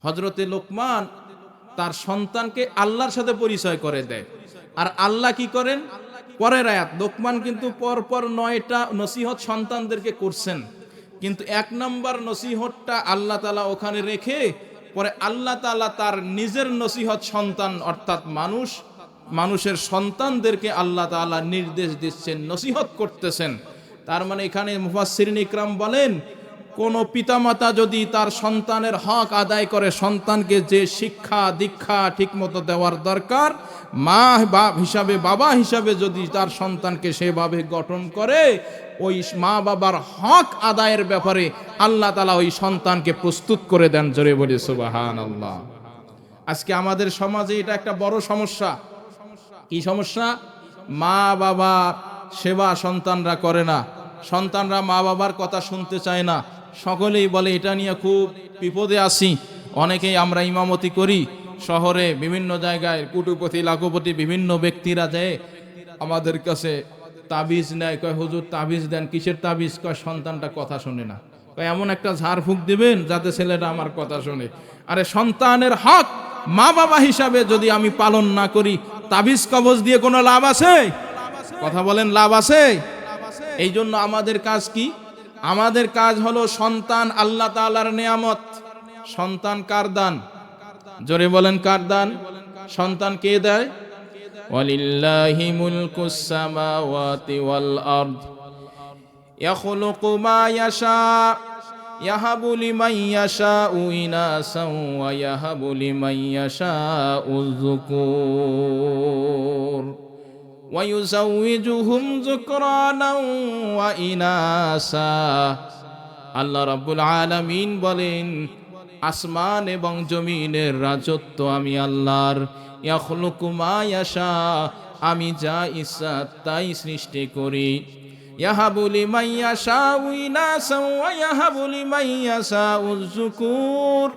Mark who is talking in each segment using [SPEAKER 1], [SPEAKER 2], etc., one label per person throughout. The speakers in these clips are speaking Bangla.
[SPEAKER 1] হযরতে লোকমান তার সন্তানকে আল্লাহর সাথে পরিচয় করে দেয়। আর আল্লাহ কি করেন? পরের আয়াত, লোকমান কিন্তু পরপর 9টা নসিহত সন্তানদেরকে করছেন, কিন্তু 1 নম্বর নসিহতটা আল্লাহ তাআলা ওখানে রেখে পরে আল্লাহ তাআলা তার নিজের নসিহত সন্তান অর্থাৎ মানুষের সন্তানদেরকে আল্লাহ তাআলা নির্দেশ দিচ্ছেন, নসিহত করতেছেন। তার মানে এখানে মুফাসসিরিন ইকরাম বলেন, কোন পিতামাতা যদি তার সন্তানের হক আদায় করে, সন্তানকে যে শিক্ষা দীক্ষা ঠিকমতো দেওয়ার দরকার, মা হিসাবে বাবা হিসাবে যদি তার সন্তানকে সেভাবে গঠন করে, ওই মা বাবার হক আদায়ের ব্যাপারে আল্লাহ তাআলা ওই সন্তানকে প্রস্তুত করে দেন। জোরে বলি সুবহানাল্লাহ। আজকে আমাদের সমাজে এটা একটা বড় সমস্যা। কি সমস্যা? মা বাবা সেবা সন্তানরা করে না, সন্তানরা মা বাবার কথা শুনতে চায় না। সকলেই বলে এটা নিয়ে খুব বিপদে আছি। অনেকেই আমরা ইমামতি করি, শহরে বিভিন্ন জায়গায় কুটুপতি লাখপতি বিভিন্ন ব্যক্তিরা যায় আমাদের কাছে তাবিজ নেয়, কয় হুজুর তাবিজ দেন। কিসের তাবিজ? কয় সন্তানটা কথা শোনে না। কয় এমন একটা ঝাড়ফুঁক দিবেন যাতে ছেলেটা আমার কথা শোনে। আরে সন্তানের হক মা বাবা হিসাবে যদি আমি পালন না করি, তাবিজ কবজ দিয়ে কোনো লাভ আছে? কথা বলেন, লাভ আছে? এই জন্য আমাদের কাজ কি? আমাদের কাজ হলো, সন্তান আল্লাহ তাআলার নেয়ামত। সন্তান কার দান? জোরে বলেন, কার দান? সন্তান কে দেয়? ওয়ালিল্লাহি মুলকুস সামাওয়াতি ওয়াল আরদ ইয়াখলুকু মা ইয়াশা ইয়াহাবু লিমান ইয়াশাউ ইনাসাও ওয়া ইয়াহাবু লিমান ইয়াশাউ যুকুর ওয়া ইউযাউযুহুম যুকরানাও ওয়া ইনাসা। আল্লাহ রাব্বুল আলামিন বলেন, আসমান এবং জমিনের রাজত্ব আমি আল্লাহর। ইয়াখলুকু মা ইয়াশা, আমি যা ইচ্ছা তাই সৃষ্টি করি। ইয়াহাবু লিমান ইয়াশাউ ইনাসাও ওয়া ইয়াহাবু লিমান ইয়াশাউ যুকুর,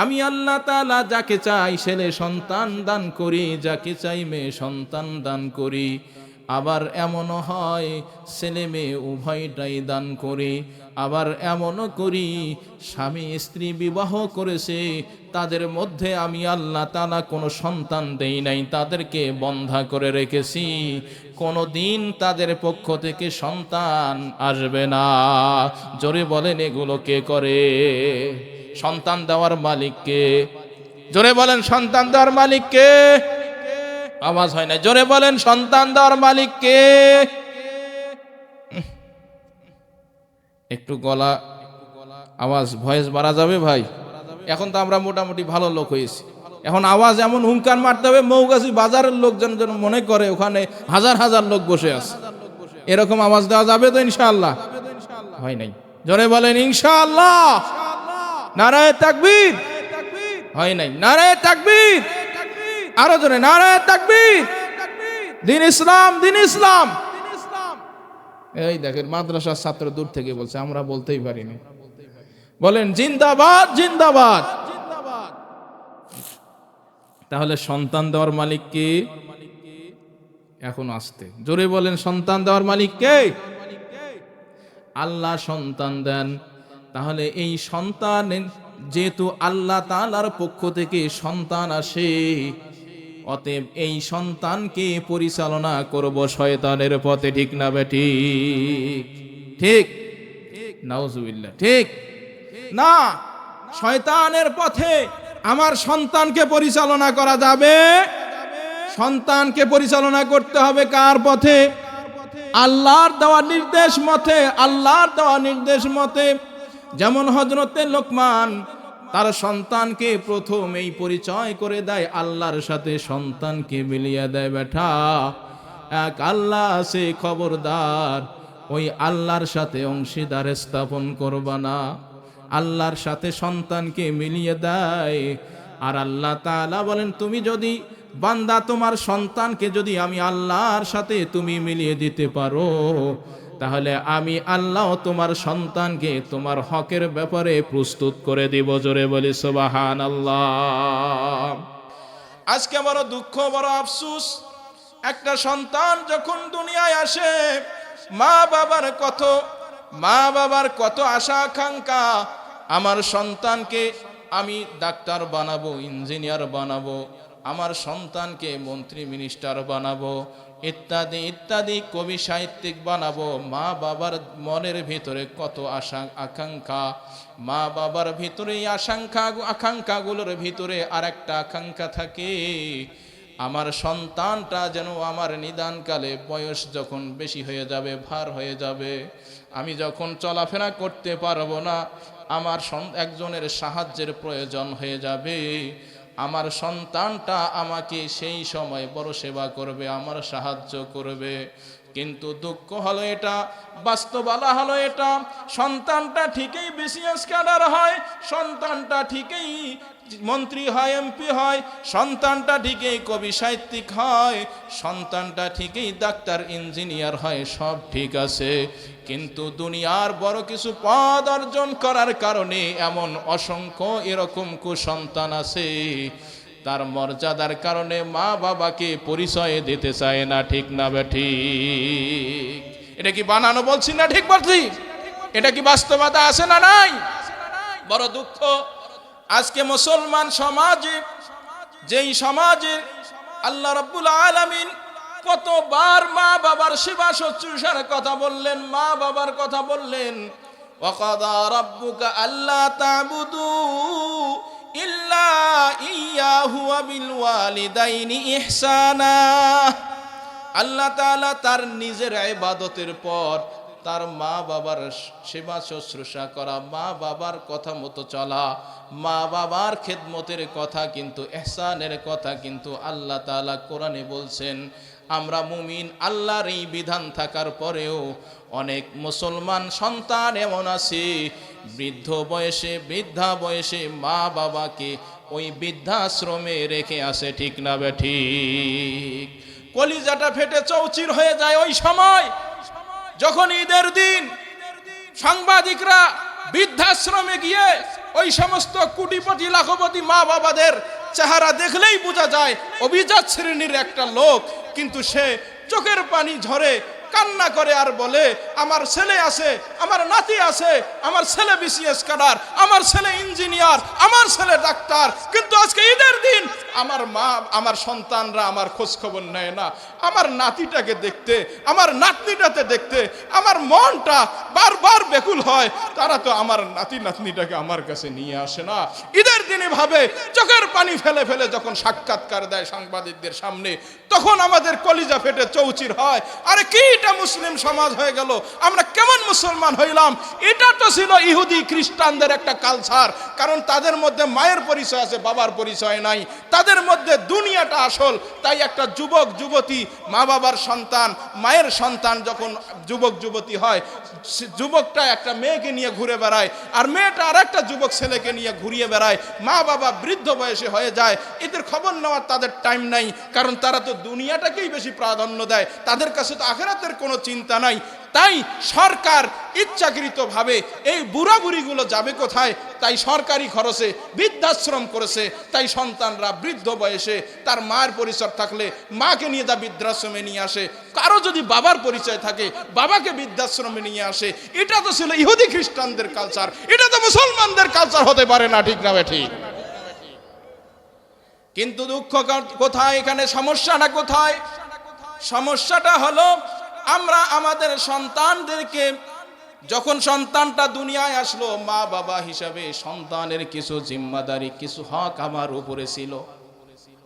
[SPEAKER 1] আমি আল্লাহ তাআলা যাকে চাই ছেলে সন্তান দান করি, যাকে চাই মেয়ে সন্তান দান করি। আবার এমনও হয় ছেলে মেয়ে উভয়টাই দান করি। আবার এমনও করি স্বামী স্ত্রী বিবাহ করেছে, তাদের মধ্যে আমি আল্লাহ তাআলা কোনো সন্তান দেই নাই, তাদেরকে বন্ধা করে রেখেছি। কোনো দিন তাদের পক্ষ থেকে সন্তান আসবে না। জোরে বলেন, এগুলো কে করে? সন্তান দেওয়ার মালিক কে? জোরে বলেন, সন্তান দেওয়ার মালিক কে? আওয়াজ হয় না, জোরে বলেন, সন্তান দেওয়ার মালিক কে? একটু গলা আওয়াজ ভয়েস বাড়া যাবে ভাই? এখন তো আমরা মোটামুটি ভালো লোক হয়েছি, এখন আওয়াজ এমন হুঙ্কার মারতে হবে মৌগাছি বাজারের লোকজন যেন মনে করে ওখানে হাজার হাজার লোক বসে আছে। এরকম আওয়াজ দেওয়া যাবে তো ইনশাআল্লাহ? হয় নাই, জোরে বলেন ইনশাআল্লাহ। নারায়ে তাকবীর। হয় নাই, নারায়ে তাকবীর। আরো জোরে, নারায়ে তাকবীর। দিন ইসলাম, দিন ইসলাম। এই দেখেন মাদ্রাসার ছাত্র দূর থেকে বলছে, আমরা বলতেই পারিনি। বলেন জিন্দাবাদ, জিন্দাবাদ। তাহলে সন্তান দেওয়ার মালিক কে? এখন আসতে জোরে বলেন, সন্তান দেওয়ার মালিক কে? আল্লাহ সন্তান দেন। তাহলে এই সন্তান যেহেতু আল্লাহ তাআলার পক্ষ থেকে সন্তান আসে, অতএব এই সন্তানকে পরিচালনা করব শয়তানের পথে, ঠিক না বেঠিক? ঠিক? নাউজুবিল্লাহ, ঠিক না? শয়তানের পথে আমার সন্তানকে পরিচালনা করা যাবে? সন্তানকে পরিচালনা করতে হবে কার পথে? আল্লাহর দেওয়া নির্দেশ মতে। আল্লাহর দেওয়া নির্দেশ মতে। যেমন হযরতে লোকমান তার সন্তানকে প্রথম এই পরিচয় করে দেয় আল্লাহর সাথে, সন্তানকে মিলিয়ে দেয়, বেটা এক আল্লাহ আছে, খবরদার ওই আল্লাহর সাথে অংশীদার স্থাপন করবা না। আল্লাহর সাথে সন্তানকে মিলিয়ে দেয়। আর আল্লাহ তাআলা বলেন, তুমি যদি বান্দা তোমার সন্তানকে যদি আমি আল্লাহর সাথে তুমি মিলিয়ে দিতে পারো, তাহলে আমি আল্লাহ তোমার সন্তানকে তোমার হকের ব্যাপারে প্রস্তুত করে দিব। জোরে বলি সুবহানাল্লাহ। আজকে বড় দুঃখ, বড় আফসোস, একটা সন্তান যখন দুনিয়ায় আসে, মা বাবার কত আশা আকাঙ্ক্ষা, আমার সন্তানকে আমি ডাক্তার বানাবো, ইঞ্জিনিয়ার বানাবো, আমার সন্তানকে মন্ত্রী মিনিস্টার বানাবো, ইত্যাদি ইত্যাদি, কবি সাহিত্যিক বানাবো। মা বাবার মনের ভিতরে কত আশা আকাঙ্ক্ষা, মা বাবার ভিতরে এই আকাঙ্ক্ষাগুলোর ভিতরে আর একটা আকাঙ্ক্ষা থাকে, আমার সন্তানটা যেন আমার নিদানকালে বয়স যখন বেশি হয়ে যাবে, ভার হয়ে যাবে, আমি যখন চলাফেরা করতে পারবো না, আমার একজনের সাহায্যের প্রয়োজন হয়ে যাবে, আমার সন্তানটা আমাকে সেই সময় বড় সেবা করবে, আমার সাহায্য করবে। কিন্তু দুঃখ হলো এটা, বাস্তবতা হলো এটা, সন্তানটা ঠিকই বিসিএস ক্যাডার হয়, সন্তানটা ঠিকই মন্ত্রী হয়, এমপি হয়, সন্তানটা ঠিকই কবি সাহিত্যিক হয়, সন্তানটা ঠিকই ডাক্তার ইঞ্জিনিয়ার হয়, সব ঠিক আছে। কিন্তু দুনিয়ার বড় কিছু পদ অর্জন করার কারণে এমন অসংখ্য এরকম কুসন্তান আছে, তার মর্যাদার কারণে মা বাবাকে পরিচয় দিতে চায় না। ঠিক না বেঠিক? এটা কি বানানো বলছি না ঠিক বলছি? এটা কি বাস্তবতা আছে না নাই? বড় দুঃখ আজকে মুসলমান সমাজে, যেই সমাজে আল্লাহ রাব্বুল আলামিন কতবার মা বাবার সেবা শুশ্রূষার কথা বললেন, মা বাবার কথা বললেন। ওয়াকাদা রাব্বুকা আল্লা তা'বুদু ইল্লা ইয়াহু ওয়া বিল ওয়ালিদাইনি ইহসানা। আল্লাহ তাআলা তার নিজের ইবাদতের পর তার মা বাবার সেবা শুশ্রূষা করা, মা বাবার কথা মতো চলা, মা বাবার খেদমতের কথা কিন্তু, ইহসানের কথা কিন্তু আল্লাহ তাআলা কোরআনে বলছেন। আমরা মুমিন, আল্লাহর এই বিধান থাকার পরেও অনেক মুসলমান সন্তান এমন আছে বৃদ্ধ বয়সে, বৃদ্ধা বয়সে মা বাবাকে ওই বৃদ্ধাশ্রমে রেখে আসে। ঠিক না বেঠিক? কলিজাটা ফেটে চৌচির হয়ে যায় ওই সময় যখন ঈদের দিন সাংবাদিকরা বৃদ্ধাশ্রমে গিয়ে ওই সমস্ত কোটিপতি লাখপতি মা বাবাদের চেহারা দেখলেই বোঝা যায় অভিজাত শ্রেণীর একটা লোক, কিন্তু সে চোখের পানি ঝরে কান্না করে আর বলে, আমার ছেলে আছে, আমার নাতি আছে, আমার ছেলে বিসিএস ক্যাডার, আমার ছেলে ইঞ্জিনিয়ার, আমার ছেলে ডাক্তার, কিন্তু আজকে ঈদের দিন আমার মা, আমার সন্তানরা আমার খোঁজ খবর নেয় না। আমার নাতিটাকে দেখতে, আমার নাতনিটাতে দেখতে আমার মনটা বারবার ব্যাকুল হয়, তারা তো আমার নাতি নাতনিটাকে আমার কাছে নিয়ে আসে না। ঈদের দিনে ভাবে, চোখের পানি ফেলে ফেলে যখন সাক্ষাৎকার দেয় সাংবাদিকদের সামনে, তখন আমাদের কলিজা ফেটে চৌচির হয়। আরে কি এটা মুসলিম সমাজ হয়ে গেল? আমরা কেমন মুসলমান হইলাম? এটা তো ছিল ইহুদি খ্রিস্টানদের একটা কালচার, কারণ তাদের মধ্যে মায়ের পরিচয় আছে, বাবার পরিচয় নাই, তাদের মধ্যে দুনিয়াটা আসল। তাই একটা যুবক যুবতী, মা বাবার সন্তান, মায়ের সন্তান যখন যুবক যুবতী হয়, যুবকটা একটা মেয়েকে নিয়ে ঘুরে বেড়ায়, আর মেয়েটা আর একটা যুবক ছেলেকে নিয়ে ঘুরিয়ে বেড়ায়। মা বাবা বৃদ্ধ বয়সে হয়ে যায়, এদের খবর নেওয়ার তাদের টাইম নাই, কারণ তারা তো দুনিয়াটাকেই বেশি প্রাধান্য দেয়, তাদের কাছে তো আখিরাতের কোনো চিন্তা নাই। তাই সরকার ইচ্ছাকৃতভাবে এই বুড়া বুড়িগুলো যাবে কোথায়, তাই সরকারি খরচে বৃদ্ধাশ্রম করেছে। তাই সন্তানরা বৃদ্ধ বয়সে তার মায়ের পরিচয় থাকলে মাকে নিয়ে যা বৃদ্ধাশ্রমে নিয়ে আসে, কারো যদি বাবার পরিচয় থাকে বাবাকে বৃদ্ধাশ্রমে নিয়ে আসে। এটা তো ছিল ইহুদি খ্রিস্টানদের কালচার, এটা তো মুসলমানদের কালচার হতে পারে না। ঠিক না ঠিক? কিন্তু দুঃখ কোথায়, এখানে সমস্যাটা কোথায়? সমস্যাটা হলো আমরা আমাদের সন্তানদেরকে, যখন সন্তানটা দুনিয়ায় আসলো, মা বাবা হিসাবে সন্তানের কিছু জিম্মাদারি, কিছু হক আমার উপরে ছিল।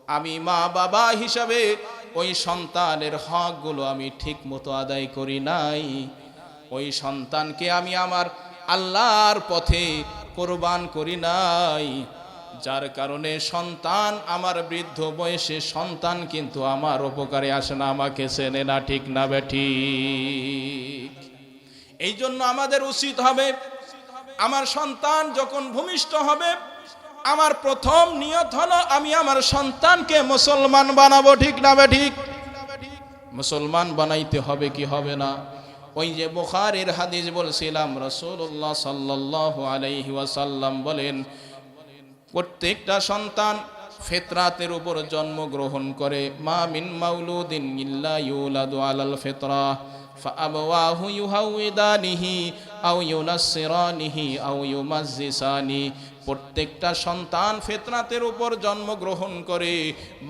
[SPEAKER 1] আমি মা বাবা হিসাবে ওই সন্তানের হকগুলো আমি ঠিক মতো আদায় করি নাই। ওই সন্তানকে আমি আমার আল্লাহর পথে কোরবান করি নাই, যার কারণে সন্তান আমার বৃদ্ধ বয়সে সন্তান কিন্তু আমার উপকারে আসে না, আমাকে চেনে না। ঠিক না বেঠিক? এই জন্য আমাদের উচিত হবে, আমার সন্তান যখন ভূমিষ্ঠ হবে, আমার প্রথম নিয়ত হলো আমি আমার সন্তানকে মুসলমান বানাবো। ঠিক না বেঠিক? মুসলমান বানাইতে হবে কি হবে না? ওই যে বুখারীর হাদিস বলছিলাম, রাসূলুল্লাহ সাল্লাল্লাহু আলাইহি ওয়াসাল্লাম বলেন, প্রত্যেকটা সন্তান ফিতরাতের উপর জন্মগ্রহণ করে। মা মিন মাউলুদিন ইল্লা ইউলাদু আলাল ফিতরা ফাআবাওয়াহু ইউহাউইদানিহি আও ইউনাসসিরানিহি আও ইউমাজ্জিসানি প্রত্যেকটা সন্তান ফিতরাতের উপর জন্মগ্রহণ করে,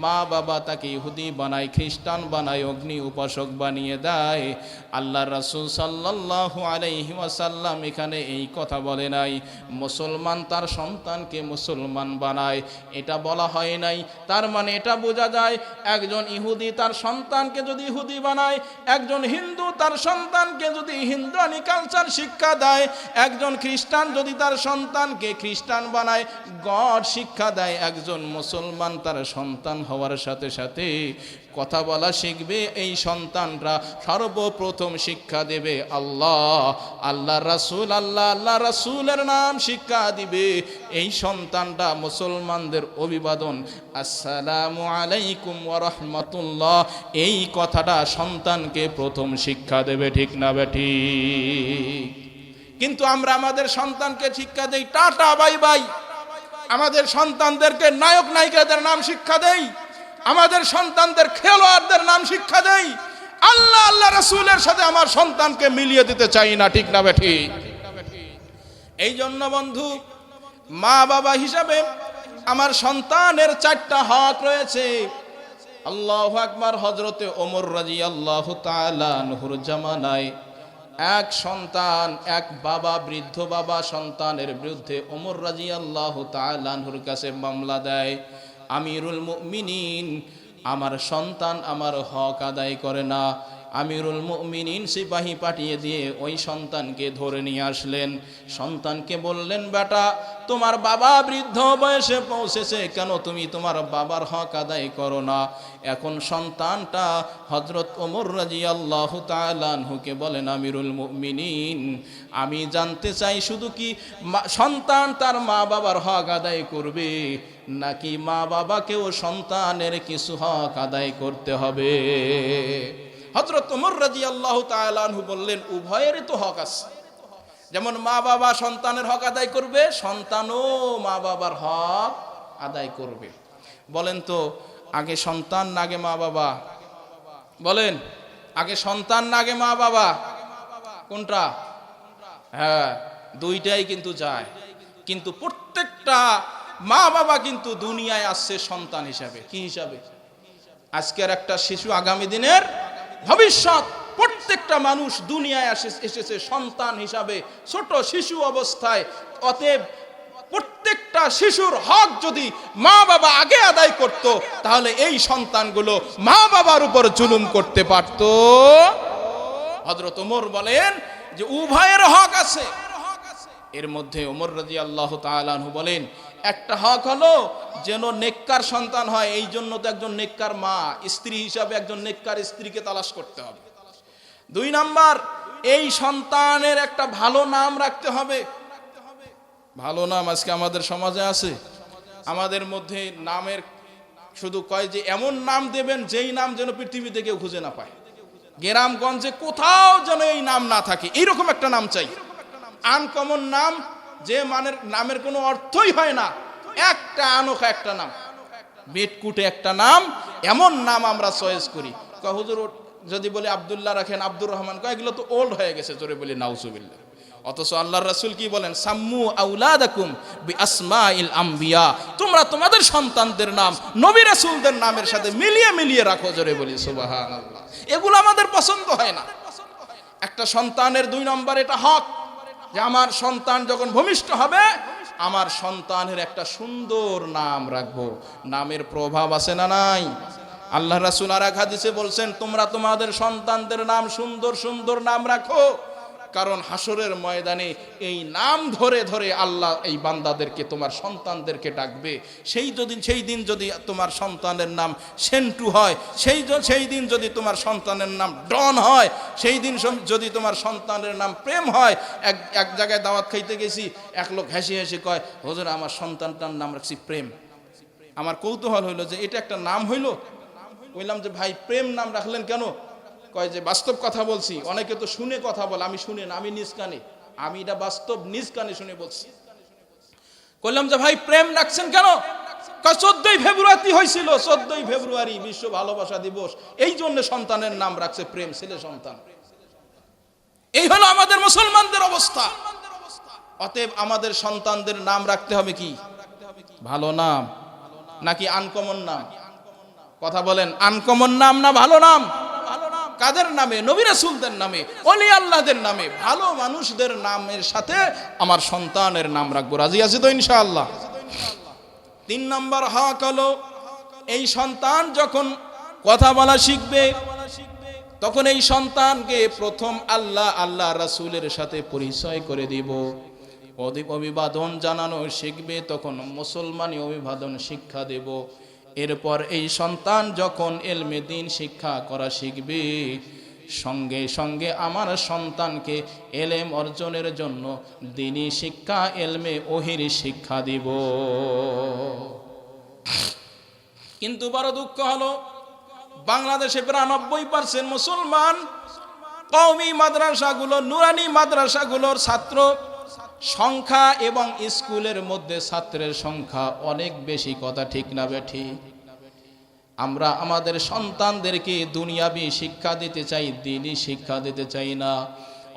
[SPEAKER 1] মা বাবা তাকে ইহুদি বানায়, খ্রিস্টান বানায়, অগ্নি উপাসক বানিয়ে দেয়। আল্লাহ রাসূল সাল্লাল্লাহু আলাইহি ওয়াসাল্লাম এখানে এই কথা বলে নাই মুসলমান তার সন্তানকে মুসলমান বানায়, এটা বলা হয় নাই। তার মানে এটা বোঝা যায় একজন ইহুদি তার সন্তানকে যদি ইহুদি বানায়, একজন হিন্দু তার সন্তানকে যদি হিন্দুয়ানি কালচার শিক্ষা দেয়, একজন খ্রিস্টান যদি তার সন্তানকে খ্রিস্টান বানায়, গড শিক্ষা দেয়, একজন মুসলমান তার সন্তান হওয়ার সাথে সাথে কথা বলা শিখবে। এই সন্তানরা সর্বপ্রথম শিক্ষা দেবে আল্লাহ, আল্লাহ রাসূল, আল্লাহ রাসূলের নাম শিক্ষা দিবে। এই সন্তানটা মুসলমানদের অভিবাদন আসসালামু আলাইকুম ওয়া রাহমাতুল্লাহ, এই কথাটা সন্তানকে প্রথম শিক্ষা দেবে, ঠিক না বেঠি? কিন্তু আমরা আমাদের সন্তানকে শিক্ষা দেই টাটা বাই বাই, আমাদের সন্তানদেরকে নায়ক নায়িকাদের নাম শিক্ষা দেই, আমাদের সন্তানদের খেলোয়াড়দের নাম শিক্ষা দেই, আল্লাহ রাসূলের সাথে আমার সন্তানকে মিলিয়ে দিতে চাই না, ঠিক না বেঠি? এই জন্য বন্ধু, মা বাবা হিসাবে আমার সন্তানের 4টা হক রয়েছে। আল্লাহু আকবার। হযরতে ওমর রাদিয়াল্লাহু তাআলা আনহুর জামানায় এক সন্তান, এক বাবা, বৃদ্ধ বাবা সন্তানের বিরুদ্ধে ওমর রাদিয়াল্লাহু তাআলা আনহুর কাছে মামলা দেয়, আমিরুল মুমিনিন, আমার সন্তান আমার হক আদায় করে না। আমিরুল মুমিনিন সিপাহী পাঠিয়ে দিয়ে ওই সন্তানকে ধরে নিয়ে আসলেন। সন্তানকে বললেন, বেটা তোমার বাবা বৃদ্ধ বয়সে পৌঁছেছে, কেন তুমি তোমার বাবার হক আদায় করো না? এখন সন্তানটা হযরত ওমর রাদিয়াল্লাহু তাআলা আনহুকে বলেন, আমিরুল মুমিনিন, আমি জানতে চাই শুধু কি সন্তান তার মা বাবার হক আদায় করবে, নাকি মা বাবাকেও সন্তানের কিছু হক আদায় করতে হবে? হযরত ওমর রাদিয়াল্লাহু তাআলা আনহু বললেন, উভয়েরই তো হক আছে। যেমন মা বাবা সন্তানের হক আদায় করবে, সন্তানও মা বাবার হক আদায় করবে। বলেন তো, আগে সন্তান না আগে মা বাবা? বলেন, আগে সন্তান না আগে মা বাবা? কোনটা? হ্যাঁ, দুইটাই কিন্তু যায়। কিন্তু প্রত্যেকটা মা বাবা কিন্তু দুনিয়ায় আসছে সন্তান হিসাবে। কি হিসাবে? আজকের একটা শিশু আগামী দিনের ভবিষ্যৎ। প্রত্যেকটা মানুষ দুনিয়ায় এসেছে সন্তান হিসাবে, ছোট শিশু অবস্থায়। অতএব প্রত্যেকটা শিশুর হক যদি মা বাবা আগে আদায় করত, তাহলে এই সন্তানগুলো মা বাবার উপর জুলুম করতে পারত। হযরত ওমর বলেন যে উভয়ের হক আছে। এর মধ্যে ওমর রাদিয়াল্লাহু তাআলা আনহু বলেন, একটা হক হলো যেন নেককার সন্তান হয়, এই জন্য তো একজন নেককার মা, স্ত্রী হিসাবে একজন নেককার স্ত্রীকে তালাশ করতে হবে। 2 নাম্বার, এই সন্তানের একটা ভালো নাম রাখতে হবে। ভালো নাম আজকে আমাদের সমাজে আছে। আমাদের মধ্যে নামের শুধু কয় যে এমন নাম দেবেন যেই নাম যেন পৃথিবীতে কেউ খুঁজে না পায়, গ্রামগঞ্জে কোথাও যেন এই নাম না থাকে, এইরকম একটা নাম চাই। আনকমন নাম, যে মানের নামের কোনো অর্থই হয় না, একটা আনোখা একটা নাম, বেটকুটে একটা নাম, এমন নাম আমরা চয়েস করি। হুজুর যদি বলি আব্দুল্লাহ রাখেন, আব্দুর রহমান, এগুলো তো ওল্ড হয়ে গেছে, জোরে বলি নাউজুবিল্লাহ। অথচ আল্লাহর রাসূল কি বলেন, সাম্মু আউলাদাকুম বিআসমাইল আম্বিয়া, তোমরা তোমাদের সন্তানদের নাম নবী রাসূলদের নামের সাথে মিলিয়ে মিলিয়ে রাখো, জোরে বলি সুবহানাল্লাহ। এগুলো আমাদের পছন্দ হয় না। একটা সন্তানের 2 নম্বর এটা হক যে আমার সন্তান যখন ভূমিষ্ঠ হবে, আমার সন্তানের একটা সুন্দর নাম রাখবো। নামের প্রভাব আছে না নাই? আল্লাহ রাসূল আর এক হাদিসে বলছেন, তোমরা তোমাদের সন্তানদের নাম সুন্দর সুন্দর নাম রাখো, কারণ হাসরের ময়দানে এই নাম ধরে ধরে আল্লাহ এই বান্দাদেরকে, তোমার সন্তানদেরকে ডাকবে। সেই দিন যদি তোমার সন্তানের নাম সেন্টু হয়, সেই দিন যদি তোমার সন্তানের নাম ডন হয়, সেই দিন যদি তোমার সন্তানের নাম প্রেম হয়। এক জায়গায় দাওয়াত খাইতে গেছি, এক লোক হেসে হেসে কয়, হুজুর আমার সন্তানটার নাম রাখছি প্রেম। আমার কৌতূহল হইলো যে এটা একটা নাম হইলো। বললাম যে ভাই প্রেম নাম রাখলেন কেন? কয় যে বাস্তব কথা বলছি, অনেকে তো শুনে কথা বলে, আমি শুনে না, আমি নিজ কানে, আমি এটা বাস্তব নিজ কানে শুনে বলছি। বললাম যে ভাই প্রেম রাখছেন কেন? 14ই ফেব্রুয়ারি হয়েছিল, 14ই ফেব্রুয়ারি বিশ্ব ভালোবাসা দিবস, এই জন্য সন্তানের নাম রাখছে প্রেম, ছেলে সন্তান। এই হলো আমাদের মুসলমানদের অবস্থা। অতএব আমাদের সন্তানদের নাম রাখতে হবে কি? ভালো নাম নাকি আনকমন নাম? কথা বলেন, আনকমন নাম না ভালো নাম? কাদের নামে? নবী রাসূলদের নামে, ওলি আল্লাহদের নামে, ভালো মানুষদের নামের সাথে আমার সন্তানের নাম রাখবো। রাজি আছি তো ইনশাআল্লাহ? 3 নম্বর হক হলো, এই সন্তান যখন কথা বলা শিখবে তখন এই সন্তানকে প্রথম আল্লাহ রাসূলের সাথে পরিচয় করে দিব। অভিবাদন জানানো শিখবে, তখন মুসলমানি অভিবাদন শিক্ষা দেব। এরপর এই সন্তান যখন ইলমে দ্বীন শিক্ষা করা শিখবে, সঙ্গে সঙ্গে আমার সন্তানকে ইলম অর্জনের জন্য দ্বীনি শিক্ষা, ইলমে ওহির শিক্ষা দিব। কিন্তু বড় দুঃখ হলো, বাংলাদেশে প্রায় 90% মুসলমান কওমি মাদ্রাসাগুলো, নুরানি মাদ্রাসাগুলোর ছাত্র সংখ্যা এবং স্কুলের মধ্যে ছাত্রের সংখ্যা অনেক বেশি। কথা ঠিক না বেঠিক? আমরা আমাদের সন্তানদেরকে দুনিয়াবি শিক্ষা দিতে চাই, দ্বীনি শিক্ষা দিতে চাই না।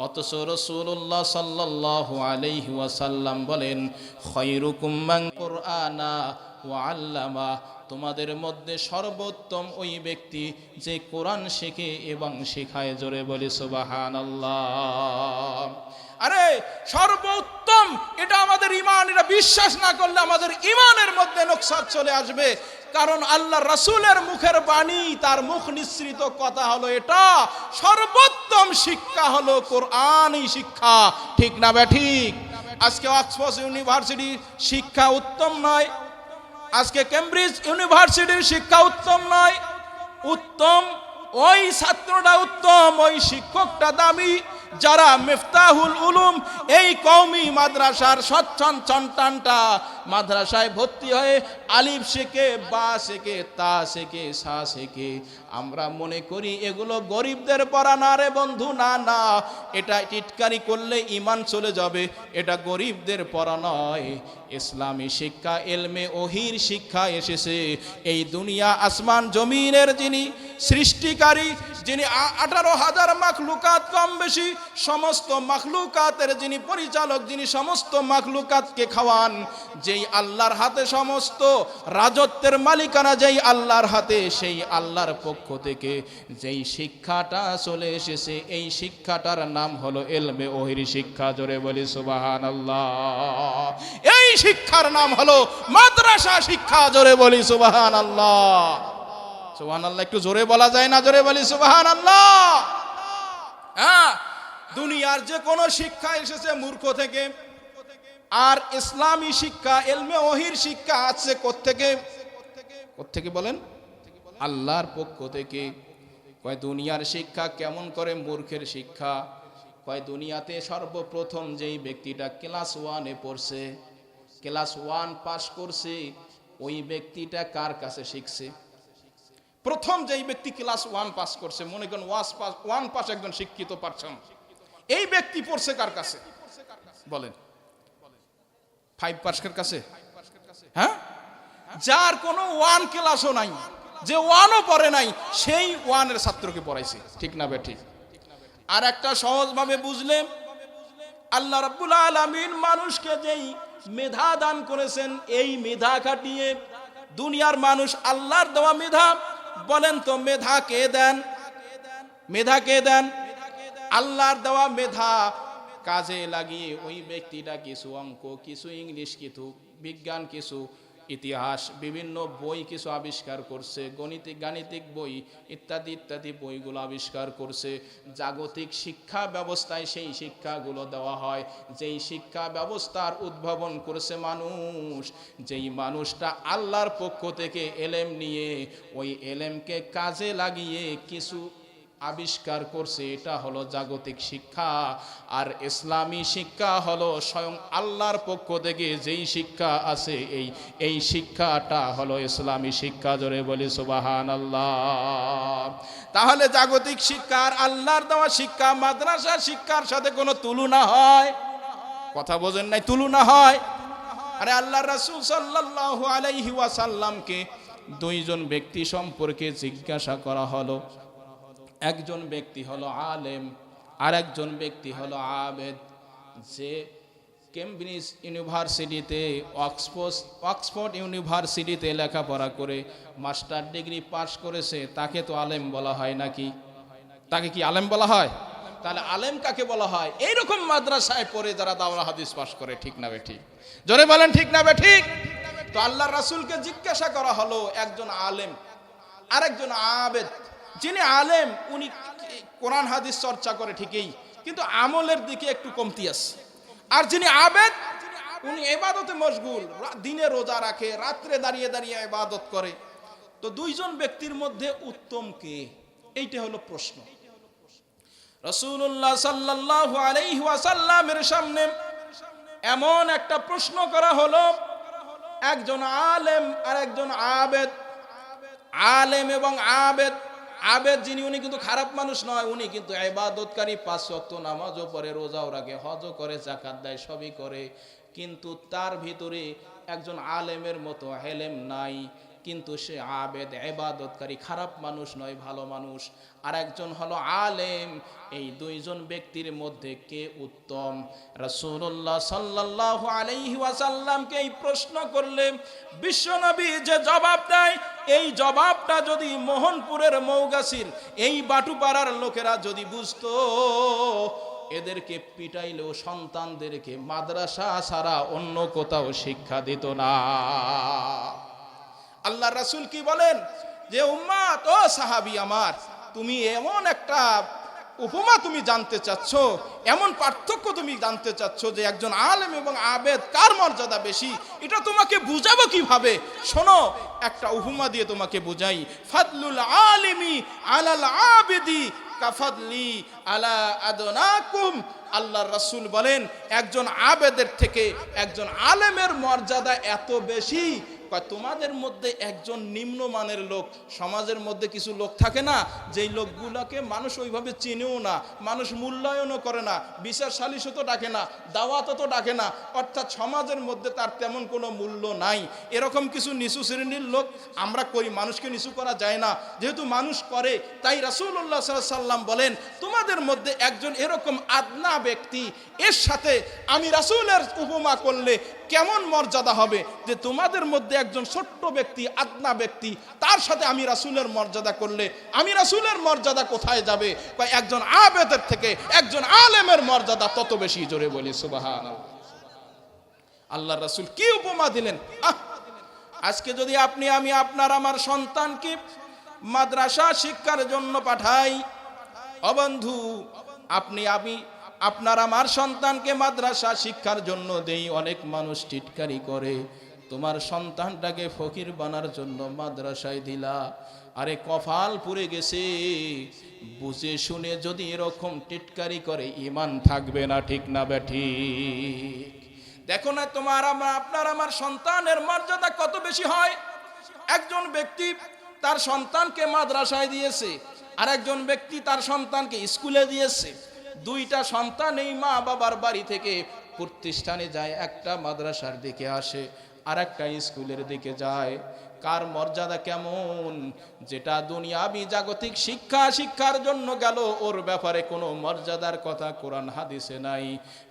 [SPEAKER 1] অথচ রাসূলুল্লাহ সাল্লাল্লাহু আলাইহি ওয়াসাল্লাম বলেন, খায়রুকুম মান কুরআনা ওয়া আল্লামা, তোমাদের মধ্যে সর্বোত্তম ওই ব্যক্তি যে কোরআন শেখে এবং শেখায়। জোরে বলি সুবহানাল্লাহ। আরে সর্বোত্তম, এটা আমাদের ঈমান। এটা বিশ্বাস না করলে আমাদের ঈমানের মধ্যে নোকসান চলে আসবে। কারণ আল্লাহ রাসূলের মুখের বাণী, তার মুখ নিঃসৃত কথা হলো এটা। সর্বোত্তম শিক্ষা হলো কোরআনই শিক্ষা। ঠিক না ঠিক? আজকে অক্সফোর্ড ইউনিভার্সিটি শিক্ষা উত্তম নয়, আজকে কেমব্রিজ ইউনিভার্সিটির শিক্ষা উত্তম নয়। উত্তম ওই ছাত্রটা উত্তম, ওই শিক্ষকটা দামি, যারা মিফতাহুল উলুম এই কওমি মাদ্রাসার সন্তানটা মাদ্রাসায় ভর্তি হয়ে আলিফ শেখে, বা শেখে, তা শেখে, সা শেখে। আমরা মনে করি এগুলো গরিবদের পড়া। না রে বন্ধু, না না, এটা টিটকারি করলে ঈমান চলে যাবে। এটা গরিবদের পড়া নয়। ইসলামী শিক্ষা, ইলমে ওহির শিক্ষা এসেছে। এই দুনিয়া আসমান জমিনের যিনি সৃষ্টিকারী, যিনি 18,000 মাখলুকাত কম বেশি সমস্ত মাখলুকাতের যিনি পরিচালক, যিনি সমস্ত মাখলুকাতকে খাওয়ান, যেই আল্লাহর হাতে সমস্ত রাজত্বের মালিকানা যেই আল্লাহর হাতে, সেই আল্লাহর পক্ষ থেকে যেই শিক্ষাটা চলে এসেছে, এই শিক্ষাটার নাম হলো ইলমে ওহির শিক্ষা। জোরে বলি সুবহানাল্লাহ। এই শিক্ষার নাম হলো মাদ্রাসা শিক্ষা। জোরে বলি সুবহানাল্লাহ। সুবহানাল্লাহ একটু জোরে বলা যায় না? জোরে বলি সুবহানাল্লাহ। হ্যাঁ, দুনিয়ার যে কোনো শিক্ষা এসেছে মূর্খ থেকে, আর ইসলামী শিক্ষা, ইলমে ওহির শিক্ষা আছে কোত্থেকে? কোত্থেকে বলেন? আল্লাহর পক্ষ থেকে। কয় দুনিয়ার শিক্ষা কেমন করে? মূর্খের শিক্ষা। কয় দুনিয়াতে সর্বপ্রথম যেই ব্যক্তিটা ক্লাস 1-এ পড়ছে, ক্লাস 1 পাস করছে, ওই ব্যক্তিটা কার কাছে শিখছে? প্রথম যেই ব্যক্তি ক্লাস 1 পাস করছে, মনে করেন 1 পাস একজন শিক্ষিত পারছেন, এই ব্যক্তি পড়ছে কার কাছে? বলেন, 5 পাসের কাছে? হ্যাঁ, যার কোনো 1 ক্লাসও নাই, যে 1ও পড়ে নাই, সেই 1-এর ছাত্রকে পড়াইছে। ঠিক না বেঠিক? আর একটা সহজভাবে বুঝলে, আল্লাহ রাব্বুল আলামিন মানুষকে যেই মেধা দান করেছেন, এই মেধা খাটিয়ে দুনিয়ার মানুষ, আল্লাহর দেওয়া মেধা, বলেন তো মেধা কে দেন? মেধা কে দেন? আল্লাহর দেওয়া মেধা কাজে লাগিয়ে ওই ব্যক্তিটা কিছু অঙ্ক, কিছু ইংলিশ, কিছু বিজ্ঞান, কিছু ইতিহাস, বিভিন্ন বই কিছু আবিষ্কার করছে, গাণিতিক বই ইত্যাদি ইত্যাদি বইগুলো আবিষ্কার করছে। জাগতিক শিক্ষা ব্যবস্থায় সেই শিক্ষাগুলো দেওয়া হয়। যেই শিক্ষা ব্যবস্থার উদ্ভাবন করেছে মানুষ, যেই মানুষটা আল্লাহর পক্ষ থেকে এলেম নিয়ে ওই এলেমকে কাজে লাগিয়ে কিছু আবিষ্কার করছে, এটা হলো জাগতিক শিক্ষা। আর ইসলামী শিক্ষা হলো স্বয়ং আল্লাহর পক্ষ থেকে যেই শিক্ষা আছে, এই শিক্ষাটা হলো ইসলামী শিক্ষা। জোরে বলি সুবহানাল্লাহ। তাহলে জাগতিক শিক্ষা আর আল্লাহর দেওয়া শিক্ষা, মাদ্রাসা শিক্ষার সাথে কোনো তুলনা হয়? কথা বোঝেন নাই? তুলনা হয়। আরে আল্লাহর রাসূল সাল্লাল্লাহু আলাইহি ওয়াসাল্লামকে 2 জন ব্যক্তি সম্পর্কে জিজ্ঞাসা করা হলো। একজন ব্যক্তি হলো আলেম, আর একজন ব্যক্তি হলো আবেদ। যে কেমব্রিজ ইউনিভার্সিটিতে অক্সফোর্ড ইউনিভার্সিটিতে লেখাপড়া করে মাস্টার ডিগ্রি পাশ করেছে, তাকে তো আলেম বলা হয় নাকি? তাকে কি আলেম বলা হয়? তাহলে আলেম কাকে বলা হয়? এইরকম মাদ্রাসায় পড়ে যারা দাওরা হাদিস পাশ করে, ঠিক না বেঠিক? জোরে বলেন ঠিক না বেঠিক? তো আল্লাহর রাসূলকে জিজ্ঞাসা করা হলো, একজন আলেম আর একজন আবেদ। যিনি আলেম উনি কোরআন হাদিস চর্চা করে ঠিকই, কিন্তু আমলের দিকে একটু কমতি আছে। আর যিনি আবেদ উনি ইবাদতে মশগুল, দিনে রোজা রাখে, রাত্রে দাঁড়িয়ে দাঁড়িয়ে ইবাদত করে। তো দুইজন ব্যক্তির মধ্যে উত্তম কে? এইটা হলো প্রশ্ন। রাসূলুল্লাহ সাল্লাল্লাহু আলাইহি ওয়াসাল্লামের সামনে এমন একটা প্রশ্ন করা হলো, একজন আলেম আর একজন আবেদ। আলেম এবং আবেদ, আবেদ যিনি উনি কিন্তু খারাপ মানুষ নয়, উনি কিন্তু ইবাদতকারী, 5 ওয়াক্ত নামাজও পড়ে, রোজাও রাখে, হজও করে, যাকাত দেয়, সবই করে, কিন্তু তার ভিতরে একজন আলেমের মতো ইলম নাই, কিন্তু সে আবেদ, ইবাদতকারী, খারাপ মানুষ নয়, ভালো মানুষ। আর একজন হলো আলেম। এই দুইজন ব্যক্তির মধ্যে কে উত্তম? রাসূলুল্লাহ সাল্লাল্লাহু আলাইহি ওয়াসাল্লামকে এই প্রশ্ন করলে বিশ্বনবী যে জবাব দেয়, এই জবাবটা যদি মোহনপুরের মৌগাছির এই বাটুপাড়ার লোকেরা যদি বুঝতো, এদেরকে পিটাইলেও সন্তানদেরকে মাদ্রাসা ছাড়া অন্য কোথাও শিক্ষা দিত না। আল্লাহ রাসূল কি বলেন যে, উম্মত ও সাহাবী আমার, তুমি এমন একটা উপমা তুমি জানতে চাচ্ছ, এমন পার্থক্য তুমি জানতে চাচ্ছ যে একজন আলেম এবং আবেদ কার মর্যাদা বেশি, এটা তোমাকে বুঝাবো কিভাবে? শোনো, একটা উপমা দিয়ে তোমাকে বুঝাই। ফাদলুল আলিমি আলাল আবিদি কাফাদলি আলা আদনাকুম। আল্লাহর রাসূল বলেন, একজন আবেদের থেকে একজন আলেমের মর্যাদা এত বেশি, তোমাদের মধ্যে একজন নিম্নমানের লোক, সমাজের মধ্যে কিছু লোক থাকে না, যেই লোকগুলোকে মানুষ ওইভাবে চিনেও না, মানুষ মূল্যায়নও করে না, বিচার সালিশও তো ডাকে না, দাওয়াতও তো ডাকে না, অর্থাৎ সমাজের মধ্যে তার তেমন কোনো মূল্য নাই। এরকম কিছু নিচু শ্রেণীর লোক আমরা করি। মানুষকে নিচু করা যায় না, যেহেতু মানুষ করে, তাই রাসূলুল্লাহ সাল্লাল্লাহু আলাইহি ওয়াসাল্লাম বলেন, তোমাদের মধ্যে একজন এরকম আদনা ব্যক্তি, এর সাথে আমি রাসূলের উপমা করলে কেমন মর্যাদা হবে, যে তোমাদের মধ্যে একজন ছোট্ট ব্যক্তি, আদনা ব্যক্তি, তার সাথে আমি রাসূলের মর্যাদা করলে আমি রাসূলের মর্যাদা কোথায় যাবে? একজন আবেদের থেকে একজন আলেমের মর্যাদা তত বেশি। জোরে বলি সুবহানাল্লাহ। আল্লাহর রাসূল কি উপমা দিলেন! আজকে যদি আপনি, আমি, আপনার, আমার সন্তানকে মাদ্রাসা শিক্ষার জন্য পাঠাই, ও বন্ধু, আপনি, আমি, আপনার, আমার সন্তানকে মাদ্রাসা শিক্ষার জন্য দেই, অনেক মানুষ টিটকারি করে, তোমার সন্তানটাকে ফকির বানার জন্য মাদ্রাসায় দিলা। আরে কপাল পুড়ে গেছে। বুঝে শুনে যদি এরকম টিটকারি করে, ঈমান থাকবে না, ঠিক না বেঠিক? দেখো না, তোমার, আপনার, আমার সন্তানের মর্যাদা কত বেশি হয়। একজন ব্যক্তি তার সন্তানকে মাদ্রাসায় দিয়েছে, আর একজন ব্যক্তি তার সন্তানকে স্কুলে দিয়েছে। দুইটা সন্তান এই মা বাবার বাড়ি থেকে প্রতিষ্ঠানে যায়, একটা মাদ্রাসার দিকে আসে আর একটা স্কুলের দিকে যায়। কার মর্যাদা কেমন? যেটা দুনিয়াবি জাগতিক শিক্ষার জন্য গেল, ওর ব্যাপারে কোনো মর্যাদার কথা কোরআন হাদিসে নাই,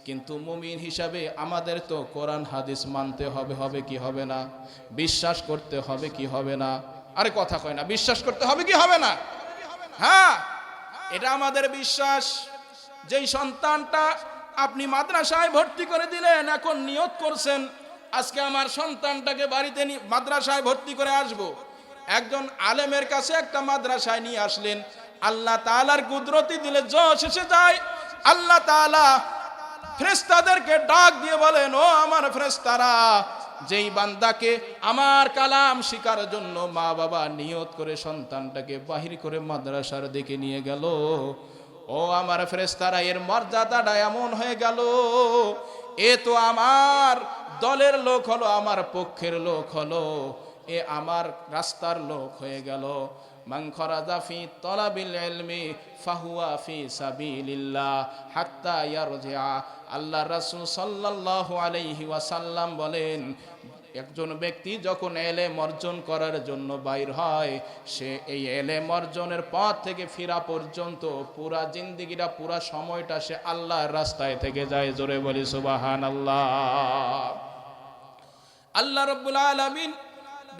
[SPEAKER 1] কিন্তু মুমিন হিসাবে আমাদের তো কোরআন হাদিস মানতে হবে, হবে কি হবে না? বিশ্বাস করতে হবে কি হবে না? আরে কথা কয় না, বিশ্বাস করতে হবে কি হবে না? হ্যাঁ, এটা আমাদের বিশ্বাস। যেই সন্তানটা আপনি মাদ্রাসায় ভর্তি করে দিলেন, এখন নিয়ত করছেন আজকে আমার সন্তানটাকে বাড়িতে মাদ্রাসায় ভর্তি করে আসব। একজন আলেমের কাছে একটা মাদ্রাসায় নিয়ে আসলেন, আল্লাহ তাআলার কুদরতি দিলে যশ এসে যায়। আল্লাহ তাআলা ফেরেশতাদেরকে ডাক দিয়ে বলেন, ও আমার ফেরেশতারা, যেই বান্দাকে আমার কালাম শিখার জন্য মা বাবা নিয়ত করে সন্তানটাকে বাহির করে মাদ্রাসার দিকে নিয়ে গেল, ও আমার ফেরেশতারা, এর মর্যাদাটা এমন হয়ে গেল, এ তো আমার দলের লোক হলো, আমার পক্ষের লোক হলো, এ আমার রাস্তার লোক হয়ে গেল। মান খরাজা ফি তলাবিল ইলমি ফাহুয়া ফি সাবিলিল্লাহ হাত্তা ইয়ারজিআ। আল্লাহ রাসূল সাল্লাল্লাহু আলাইহি ওয়াসাল্লাম বলেন, একজন ব্যক্তি যখন এলেম অর্জন করার জন্য বাইর হয়, সে এই এলেম অর্জনের পথ থেকে ফিরা পর্যন্ত পুরা জিন্দেগিটা, পুরা সময়টা সে আল্লাহর রাস্তায় থেকে যায়। জোরে বলি সুবহানাল্লাহ। আল্লাহ রাব্বুল আলামিন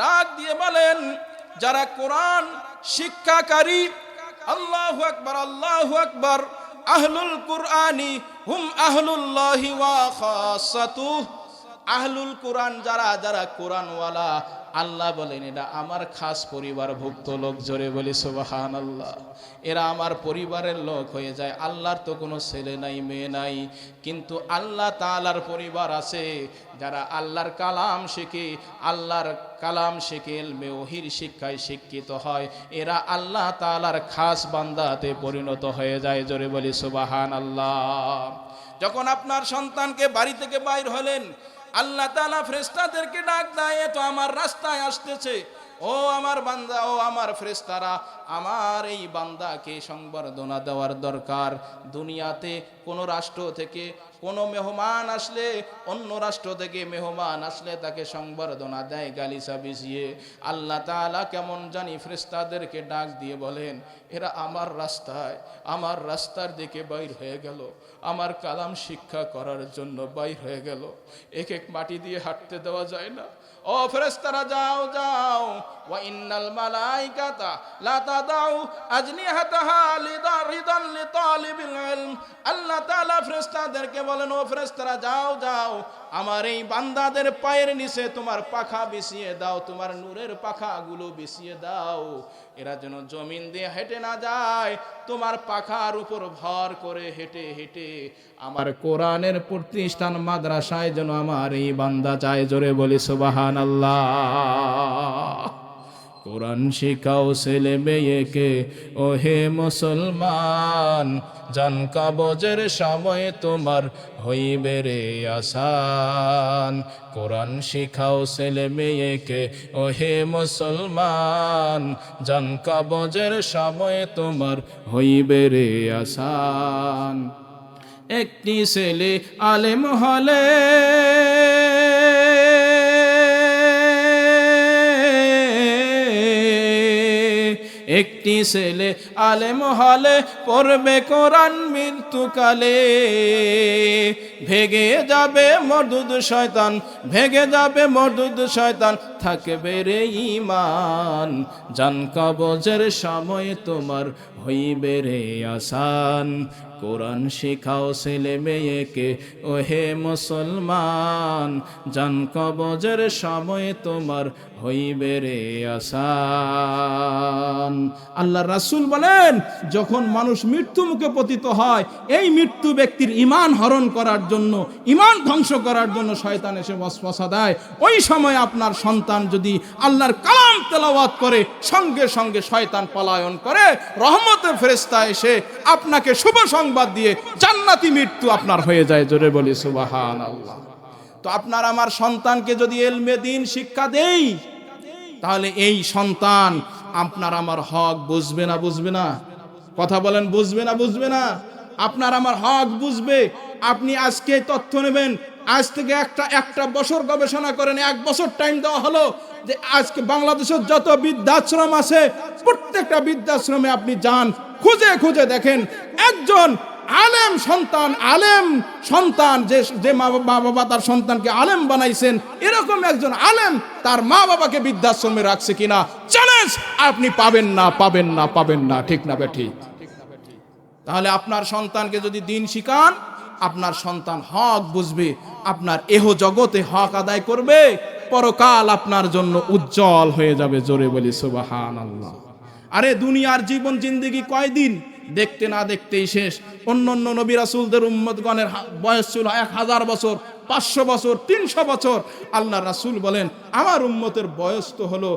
[SPEAKER 1] ডাক দিয়ে বলেন, যারা কোরআন শিক্ষাকারী, আল্লাহু আকবার, আল্লাহু আকবার, আহলুল কুরআনি হুম আহলুল্লাহি ওয়া খাসাতুহু। আহলুল কোরআন যারা, যারা কোরআনওয়ালা, আল্লাহ বলেন এরা আমার খাস পরিবারভুক্ত লোক। জোরে বলি সুবহানাল্লাহ। এরা আমার পরিবারের লোক হয়ে যায়। আল্লাহর তো কোনো ছেলে নাই, মেয়ে নাই, কিন্তু আল্লাহ তাআলার পরিবার আছে যারা আল্লাহর কালাম শিখে, আল্লাহর কালাম শিখে ইলমে ওহির শিক্ষায় শিক্ষিত হয়। এরা আল্লাহ তাআলার খাস বান্দাতে পরিণত হয়ে যায়। জোরে বলি সুবহানাল্লাহ। যখন আপনার সন্তানকে বাড়ি থেকে বাইর হলেন, আল্লাহ তাআলা ফেরেশতাদেরকে ডাক দেয়, তো আমার রাস্তায় আসতেছে, ও আমার বান্দা, ও আমার ফেরেশতারা, আমার এই বান্দাকে সংবর্ধনা দেওয়ার দরকার। দুনিয়াতে কোনো রাষ্ট্র থেকে কোনো মেহমান আসলে, অন্য রাষ্ট্র থেকে মেহমান আসলে তাকে সংবর্ধনা দেয় গালিচা বিছিয়ে। আল্লাহ তাআলা কেমন জানি ফেরেশতাদেরকে ডাক দিয়ে বলেন, এরা আমার রাস্তায়, আমার রাস্তার দিকে বাইর হয়ে গেল, আমার কালাম শিক্ষা করার জন্য বাইর হয়ে গেল। এক এক মাটি দিয়ে হাঁটতে দেওয়া যায় না। ও ফেরেশতারা যাও যাও, ওয়া ইন্নাল মালাইকাতা লা তাদাউ আজনিহাতাহা লিদারিদান লিতালিবিল ইলম। আল্লাহ তাআলা ফেরেশতাদেরকে বলেন, ও ফেরেশতারা যাও যাও, আমার এই বান্দাদের পায়ের নিচে তোমার পাখা বিছিয়ে দাও, তোমার নূরের পাখাগুলো বিছিয়ে দাও, এরা যেন জমিন দিয়ে হেঁটে না যায়, তোমার পাখার উপর ভর করে হেঁটে হেঁটে আমার কোরআনের প্রতিষ্ঠান মাদ্রাসায় যেন আমার এই বান্দা যায়। জোরে বলি সুবহানাল্লাহ। কোরআন শিখাও ছেলে মেয়েকে, ও হে মুসলমান, জান কবজের সময় তোমার হইবে রে আসান। কোরআন শিখাও ছেলে মেয়েকে, ও হে মুসলমান, জান কবজের সময় তোমার হইবে রে আসান। একটি ছেলে আলেম হলে, একটি ছেলে আলেম হলে পড়বে কোরআন মৃত্যুকালে। ভেগে যাবে মরদুদ শয়তান, ভেগে যাবে মরদুদ শয়তান, থাকবে রে ঈমান। জান কবজের সময় তোমার হইবে রে আসান। কোরআন শিখাও ছেলে মেয়েকে, ও হে মুসলমান, জান কবজের সময় তোমার হইবে রে আসান। আল্লাহ রাসূল বলেন, যখন মানুষ মৃত্যু মুখে পতিত হয়, এই মৃত্যু ব্যক্তির ঈমান হরণ করার জন্য, ঈমান ধ্বংস করার জন্য শয়তান এসে ওয়াসওয়াসা দেয়। ওই সময় আপনার সন্তান যদি আল্লাহর কালাম তেলাওয়াত করে, সঙ্গে সঙ্গে শয়তান পলায়ন করে, রহমতের ফেরেশতা এসে আপনাকে শুভ সংবাদ দিয়ে জান্নাতি মৃত্যু আপনার হয়ে যায়। জোরে বলি সুবহানাল্লাহ। তো আপনার আমার সন্তানকে যদি ইলমে দ্বীন শিক্ষা দেই, তাহলে এই সন্তান আপনার আমার হক বুঝবে না, বুঝবে না? কথা বলেন, বুঝবে না, বুঝবে না? আপনার আমার হক বুঝবে। আপনি আজকে তথ্য নেবেন, আজ থেকে একটা বছর গবেষণা করেন, 1 বছর টাইম দেওয়া হলো যে আজকে বাংলাদেশের যত বৃদ্ধাশ্রম আছে, প্রত্যেকটা বৃদ্ধাশ্রমে আপনি যান, খুঁজে খুঁজে দেখেন একজন আলেম সন্তান, যে মা বাবা তার সন্তানকে আলেম বানাইছেন, এরকম একজন আলেম তার মা বাবাকে বৃদ্ধাশ্রমে রাখছে কিনা, চ্যালেঞ্জ আপনি পাবেন না, পাবেন না, পাবেন না। ঠিক না ঠিক? তাহলে আপনার সন্তানকে যদি দ্বীন শিখান, আপনার সন্তান হক বুঝবে, আপনার এহ জগতে হক আদায় করবে, পরকাল আপনার জন্য উজ্জ্বল হয়ে যাবে। জোরে বলি সুবহানাল্লাহ। আরে দুনিয়ার জীবন জিন্দেগি কয়দিন? দেখতে না দেখতেই শেষ। অন্য নবী রাসূলদের উম্মতগণের বয়স ছিল 1000 বছর, 500 বছর, 300 বছর। আল্লাহ রাসূল বলেন, আমার উম্মতের বয়স তো হলো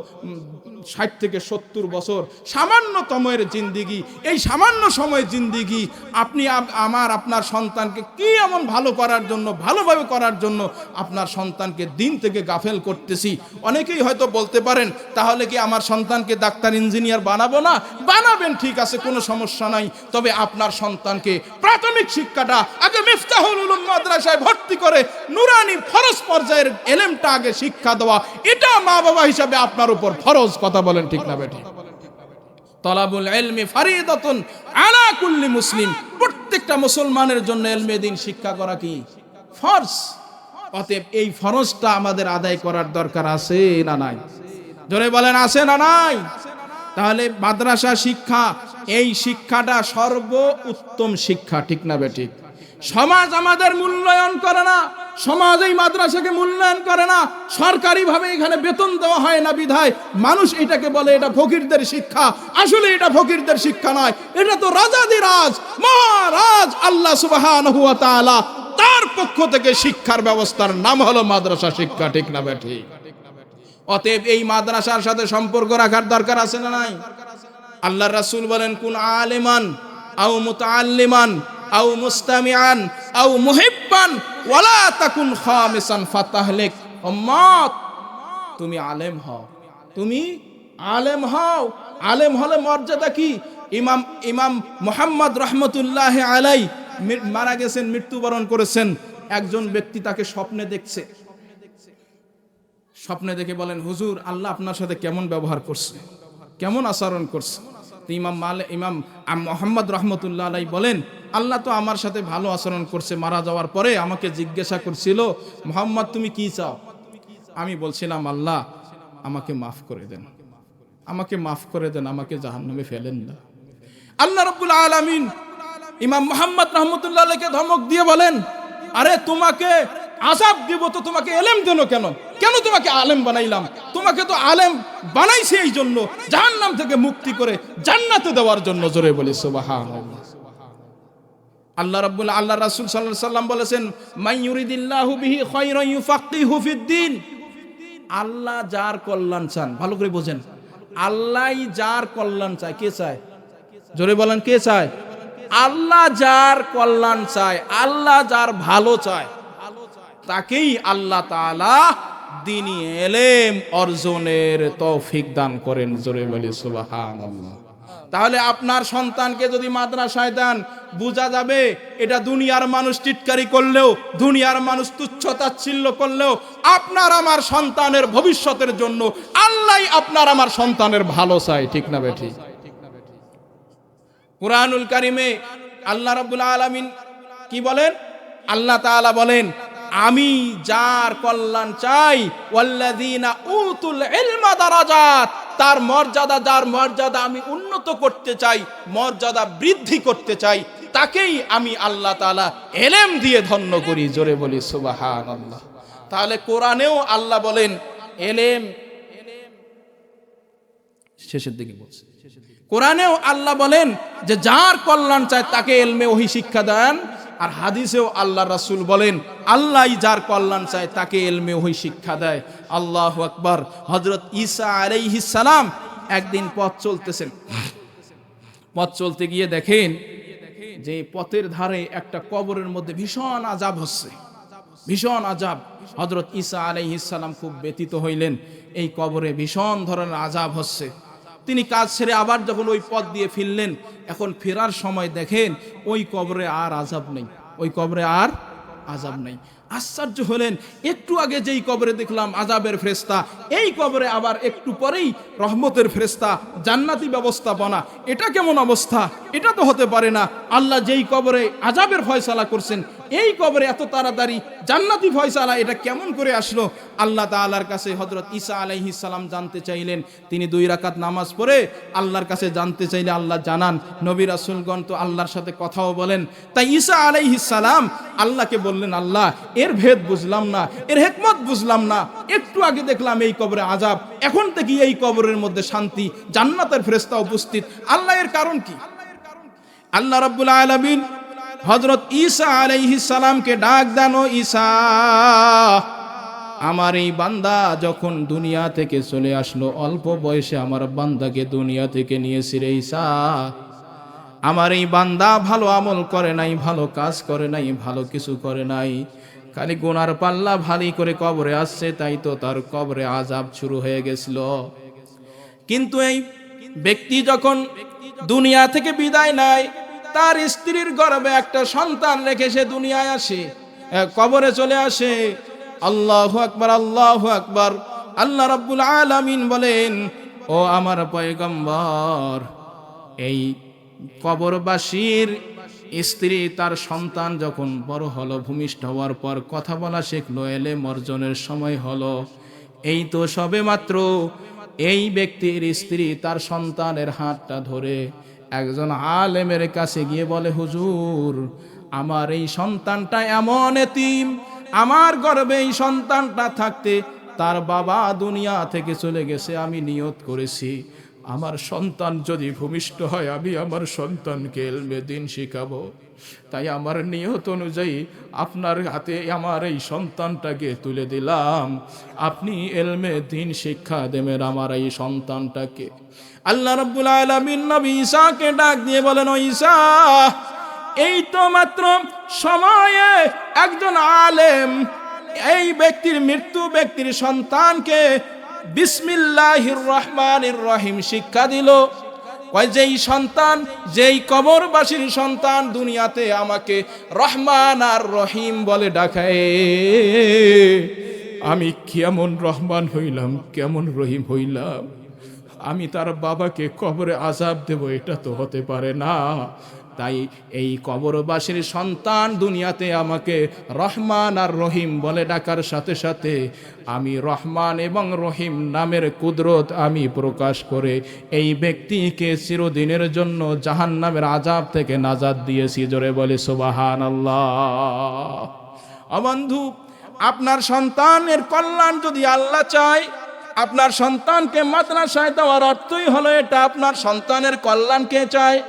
[SPEAKER 1] 60 থেকে 70 বছর, সামান্যতমের জিন্দেগি। এই সামান্য সময়ের জিন্দেগি আপনি আপনার সন্তানকে কি এমন ভালো করার জন্য, ভালোভাবে করার জন্য আপনার সন্তানকে দিন থেকে গাফেল করতেছি। অনেকেই হয়তো বলতে পারেন, তাহলে কি আমার সন্তানকে ডাক্তার ইঞ্জিনিয়ার বানাবো না? বানাবেন, ঠিক আছে, কোনো সমস্যা নাই। তবে আপনার সন্তানকে প্রাথমিক শিক্ষাটা আগে মিফতাহুল উলুম মাদ্রাসায় ভর্তি করে নুরানি ফরজ পর্যায়ের এলেমটা আগে শিক্ষা দেওয়া, এটা মা বাবা হিসাবে আপনার উপর ফরজ। কথা বলেন ঠিক না বেঠিক? তলাবুল ইলমি ফারিদাতুন আলা কুল্লি মুসলিম, প্রত্যেকটা মুসলমানের জন্য ইলমে দ্বীন শিক্ষা করা কি ফরজ। অতএব এই ফরজটা আমাদের আদায় করার দরকার আছে না নাই? জোরে বলেন আছে না নাই? তাহলে মাদ্রাসা শিক্ষা, এই শিক্ষাটা সর্বোত্তম শিক্ষা, ঠিক না বেঠিক? সমাজ আমাদের মূল্যায়ন করে না, সমাজ এই মাদ্রাসাকে মূল্যায়ন করে না, সরকারিভাবে এখানে বেতন দেওয়া হয় না বিধায় মানুষ এটাকে বলে এটা ফকিরদের শিক্ষা। আসলে এটা ফকিরদের শিক্ষা নয়, এটা তো রাজাদিরাজ মহারাজ আল্লাহ সুবহানাহু ওয়া তাআলা তার পক্ষ থেকে শিক্ষার ব্যবস্থার নাম হলো মাদ্রাসা শিক্ষা, ঠিক না বেঠিক? অতএব এই মাদ্রাসার সাথে সম্পর্ক রাখার দরকার আছে না নাই? আল্লাহর রাসূল বলেন, কুন আলিমান আও মুতাআল্লিমান আও মুস্তামিআন আও মুহিব্বান ওয়ালা তাকুন খামিসান ফাতাহলিক। উম্মত, তুমি আলেম হও, তুমি আলেম হও। আলেম হলে মর্যাদা কি? ইমাম মুহাম্মদ রাহমাতুল্লাহি আলাইহি মারা গেছেন, মৃত্যুবরণ করেছেন। একজন ব্যক্তি তাকে স্বপ্নে দেখছে, স্বপ্নে দেখে বলেন, হুজুর, আল্লাহ আপনার সাথে কেমন ব্যবহার করছে, কেমন আচরণ করছে? ইমাম মুহাম্মদ রাহমাতুল্লাহি আলাইহি বলেন, আল্লাহ তো আমার সাথে ভালো আচরণ করছে। মারা যাওয়ার পরে আমাকে জিজ্ঞাসা করছিল, মুহাম্মদ তুমি কি চাও? আমি বলছিলাম, আল্লাহ আমাকে মাফ করে দেন, আমাকে মাফ করে দেন, আমাকে জাহান্নামে ফেলেন না। আল্লাহ রাব্বুল আলামিন ইমাম মুহাম্মদ রাহমাতুল্লাহি আলাইহিকে ধমক দিয়ে বলেন, আরে তোমাকে আযাব দিব তো তোমাকে ইলম দেন কেন? কেন তোমাকে আলেম বানাইলাম? তোমাকে তো আলেম বানাইছি এই জন্য, জাহান্নাম থেকে মুক্তি করে জান্নাতে দেওয়ার জন্য। জোরে বলি সুবহানাল্লাহ। আল্লাহ রাসূল সাল্লাল্লাহু আলাইহি সাল্লাম বলেছেন, মান ইউরিদিল্লাহু বিহি খায়রান ইউফাক্কিহু ফিদ্দীন। আল্লাহ যার কল্যাণ চান, ভালো করে বোঝেন, আল্লাহই যার কল্যাণ চায়। কে চায়? জোরে বলেন, কে চায়? আল্লাহ যার কল্যাণ চায়, আল্লাহ যার ভালো চায়, তাকেই আল্লাহ তাআলা দ্বীনি ইলম অর্জনের তৌফিক দান করেন। জোরে বলি সুবহানাল্লাহ। তাহলে আপনার সন্তানকে যদি মাদ্রাসায় দেন, বোঝা যাবে এটা দুনিয়ার মানুষ টিটকারি করলেও, দুনিয়ার মানুষ তুচ্ছ-তাচ্ছিল্য করলেও আপনার আমার সন্তানের ভবিষ্যতের জন্য আল্লাহই আপনার আমার সন্তানের ভালো চায়, ঠিক না বেঠিক? কুরআনুল কারীমে আল্লাহ রাব্বুল আলামিন কি বলেন? আল্লাহ তাআলা বলেন, আমি যার কল্যাণ চাই, ওয়াল্লাযীনা উতুল ইলমা দারাজাত, তার মর্যাদা, যার মর্যাদা আমি উন্নত করতে চাই, মর্যাদা বৃদ্ধি করতে চাই, তাকেই আমি আল্লাহ তাআলা ইলম দিয়ে ধন্য করি। জোরে বলি সুবহানাল্লাহ। তাহলে কোরআনেও আল্লাহ বলেন ইলম, শেষের দিকে বলছে, কোরআনেও আল্লাহ বলেন যে যার কল্যাণ চায় তাকে ইলমে ওহী শিক্ষা দেন। আর হাদিসেও আল্লাহ রাসূল বলেন, আল্লাহই যার কল্যাণ চায় তাকে ইলমে ওহী শিক্ষা দেয়। আল্লাহু আকবার। হযরত ঈসা আলাইহিস সালাম একদিন পথ চলতেছেন, পথ চলতে গিয়ে দেখেন যে পথের ধারে একটা কবরের মধ্যে ভীষণ আযাব হচ্ছে, ভীষণ আযাব। হযরত ঈসা আলাইহিস সালাম খুব ব্যথিত হইলেন, এই কবরে ভীষণ ধরনের আযাব হচ্ছে। তিনি কাজ ছেড়ে আবার যখন ওই পথ দিয়ে ফিরলেন, এখন ফেরার সময় দেখেন ওই কবরে আর আযাব নেই, ওই কবরে আর আযাব নেই। আশ্চর্য হলেন, একটু আগে যেই কবরে দেখলাম আযাবের ফেরেশতা, এই কবরে আবার একটু পরেই রহমতের ফেরেশতা, জান্নাতি ব্যবস্থাপনা। এটা কেমন অবস্থা? এটা তো হতে পারে না। আল্লাহ যেই কবরে আযাবের ফয়সালা করছেন, এই কবরে এত তাড়াতাড়ি জান্নাতি ফয়সালা, এটা কেমন করে আসলো? আল্লাহ তাআলার কাছে হযরত ঈসা আলাইহিস সালাম জানতে চাইলেন। তিনি 2 রাকাত নামাজ পড়ে আল্লাহর কাছে জানতে চাইলে আল্লাহ জানান। নবী রাসূলগণ তো আল্লাহর সাথে কথাও বলেন। তাই ঈসা আলাইহিস সালাম আল্লাহকে বললেন, আল্লাহ এর ভেদ বুঝলাম না, এর হিকমত বুঝলাম না। একটু আগে দেখলাম এই কবরে আযাব, এখন থেকে এই কবরের মধ্যে শান্তি, জান্নাতের ফেরেশতা উপস্থিত। আল্লাহ এর কারণ কি? আল্লাহ রাব্বুল আলামিন হযরত ঈসা আলাইহিস সালামকে ডাক দেন, ও ঈসা, আমার এই বান্দা যখন দুনিয়া থেকে চলে আসলো, অল্প বয়সে আমার বান্দাকে দুনিয়া থেকে নিয়েছি রে ঈসা। আমার এই বান্দা ভালো আমল করে নাই, ভালো কাজ করে নাই, ভালো কিছু করে নাই, খালি গুনার পাল্লা ভারী করে কবরে আসছে, তাই তো তার কবরে আযাব শুরু হয়ে গেছিল। কিন্তু এই ব্যক্তি যখন দুনিয়া থেকে বিদায় নেয়, তার স্ত্রীর গর্ভে একটা সন্তান রেখে সে দুনিয়ায় আসে। কবরে চলে আসে। আল্লাহু আকবার, আল্লাহু আকবার। আল্লাহ রাব্বুল আলামিন বলেন, ও আমার পয়গম্বর, এই কবরবাসীর স্ত্রী তার সন্তান যখন বড় হলো, ভূমিষ্ঠ হওয়ার পর কথা বলা শিখলো, এলেম অর্জনের সময় হলো, এই তো সবে মাত্র এই ব্যক্তির স্ত্রী তার সন্তানের হাতটা ধরে একজন আলেমের কাছে গিয়ে বলে, হুজুর, আমার এই সন্তানটা এমন এতিম, আমার গর্ভে এই সন্তানটা থাকতে তার বাবা দুনিয়া থেকে চলে গেছে, আমি নিয়ত করেছি আমার সন্তান যদি ভূমিষ্ঠ হয় আমি আমার সন্তানকে ইলমে দ্বীন শিখাবো। তাই আমার নিয়ত অনুযায়ী আপনার হাতে আমার এই সন্তানটাকে তুলে দিলাম, আপনি ইলমে দ্বীন শিক্ষা দেবেন আমার এই সন্তানটাকে। আল্লাহ রাব্বুল আলামিন নবী ঈসাকে ডাক দিয়ে বলেন, ও ঈসা, এই তো মাত্র সময়ে একজন আলেম এই ব্যক্তির ব্যক্তির সন্তানকে বিসমিল্লাহির রহমানির রহিম শিক্ষা দিল। কয় যেই সন্তান, যেই কবরবাসীর সন্তান দুনিয়াতে আমাকে রহমান আর রহিম বলে ডাকায়, আমি কেমন রহমান হইলাম, কেমন রহিম হইলাম, আমি তার বাবাকে কবরে আযাব দেব, এটা তো হতে পারে না। তাই এই কবরবাসীর সন্তান দুনিয়াতে আমাকে রহমান আর রহিম বলে ডাকার সাথে সাথে আমি রহমান এবং রহিম নামের কুদরত আমি প্রকাশ করে এই ব্যক্তিকে চিরদিনের জন্য জাহান্নামের আযাব থেকে নাজাত দিয়েছি। জোরে বলে সুবহানাল্লাহ। বন্ধু, আপনার সন্তানের কল্যাণ যদি আল্লাহ চায়, আপনার সন্তানকে মাদ্রাসায় দেওয়ার অর্থই হলো এটা আপনার সন্তানের কল্যাণ কে চায়?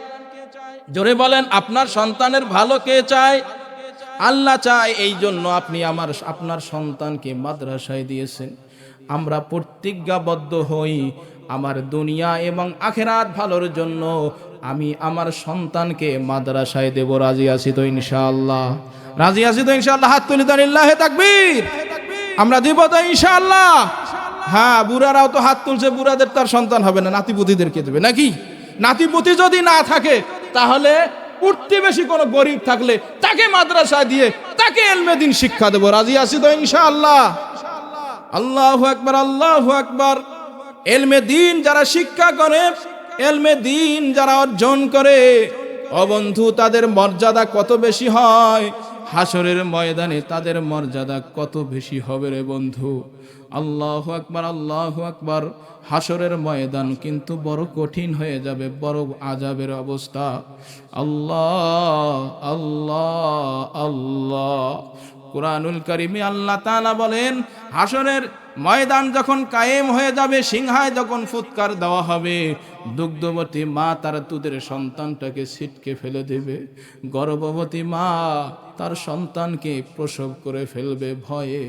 [SPEAKER 1] জোরে বলেন, আপনার সন্তানের ভালো কে চায়? আল্লাহ চায়। এই জন্য আপনি আপনার সন্তানকে মাদ্রাসায় দিয়েছেন। আমরা প্রতিজ্ঞাবদ্ধ হই, আমার দুনিয়া এবং আখিরাত ভালোর জন্য আমি আমার সন্তানকে মাদ্রাসায় দেব। রাজি আছি তো ইনশাআল্লাহ? রাজি আছি তো ইনশাআল্লাহ? হাত তুলে দেন, লিল্লাহি তাকবীর। আমরা দিব তো ইনশাআল্লাহ? হ্যাঁ, বুড়ারাও তো হাত তুলছে, বুড়াদের তার সন্তান হবে না, নাতিপুতিদেরকে দেবে নাকি? নাতিপুতি যদি না থাকে তাহলে প্রতিবেশী কোনো গরিব থাকলে তাকে মাদ্রাসায় দিয়ে তাকে ইলমে দ্বীন শিক্ষা দেব। রাজি আছি তো ইনশাআল্লাহ? আল্লাহু আকবার, আল্লাহু আকবার। ইলমে দ্বীন যারা শিক্ষা করে, ইলমে দ্বীন যারা অর্জন করে, ও বন্ধু, তাদের মর্যাদা কত বেশি হয়, হাসরের ময়দানে তাদের মর্যাদা কত বেশি হবে রে বন্ধু। আল্লাহু আকবার, আল্লাহু আকবার। হাসরের ময়দান কিন্তু বড় কঠিন হয়ে যাবে, বড় আযাবের অবস্থা। আল্লাহ আল্লাহ আল্লাহ। কুরআনুল কারীমে আল্লাহ তাআলা বলেন, হাসরের ময়দান যখন কায়েম হয়ে যাবে, সিংহায় যখন ফুৎকার দেওয়া হবে, দুগ্ধবতী মা তার দুধের সন্তানটাকে ছিটকে ফেলে দেবে। গর্ভবতী মা তার সন্তানকে প্রসব করে ফেলবে ভয়ে।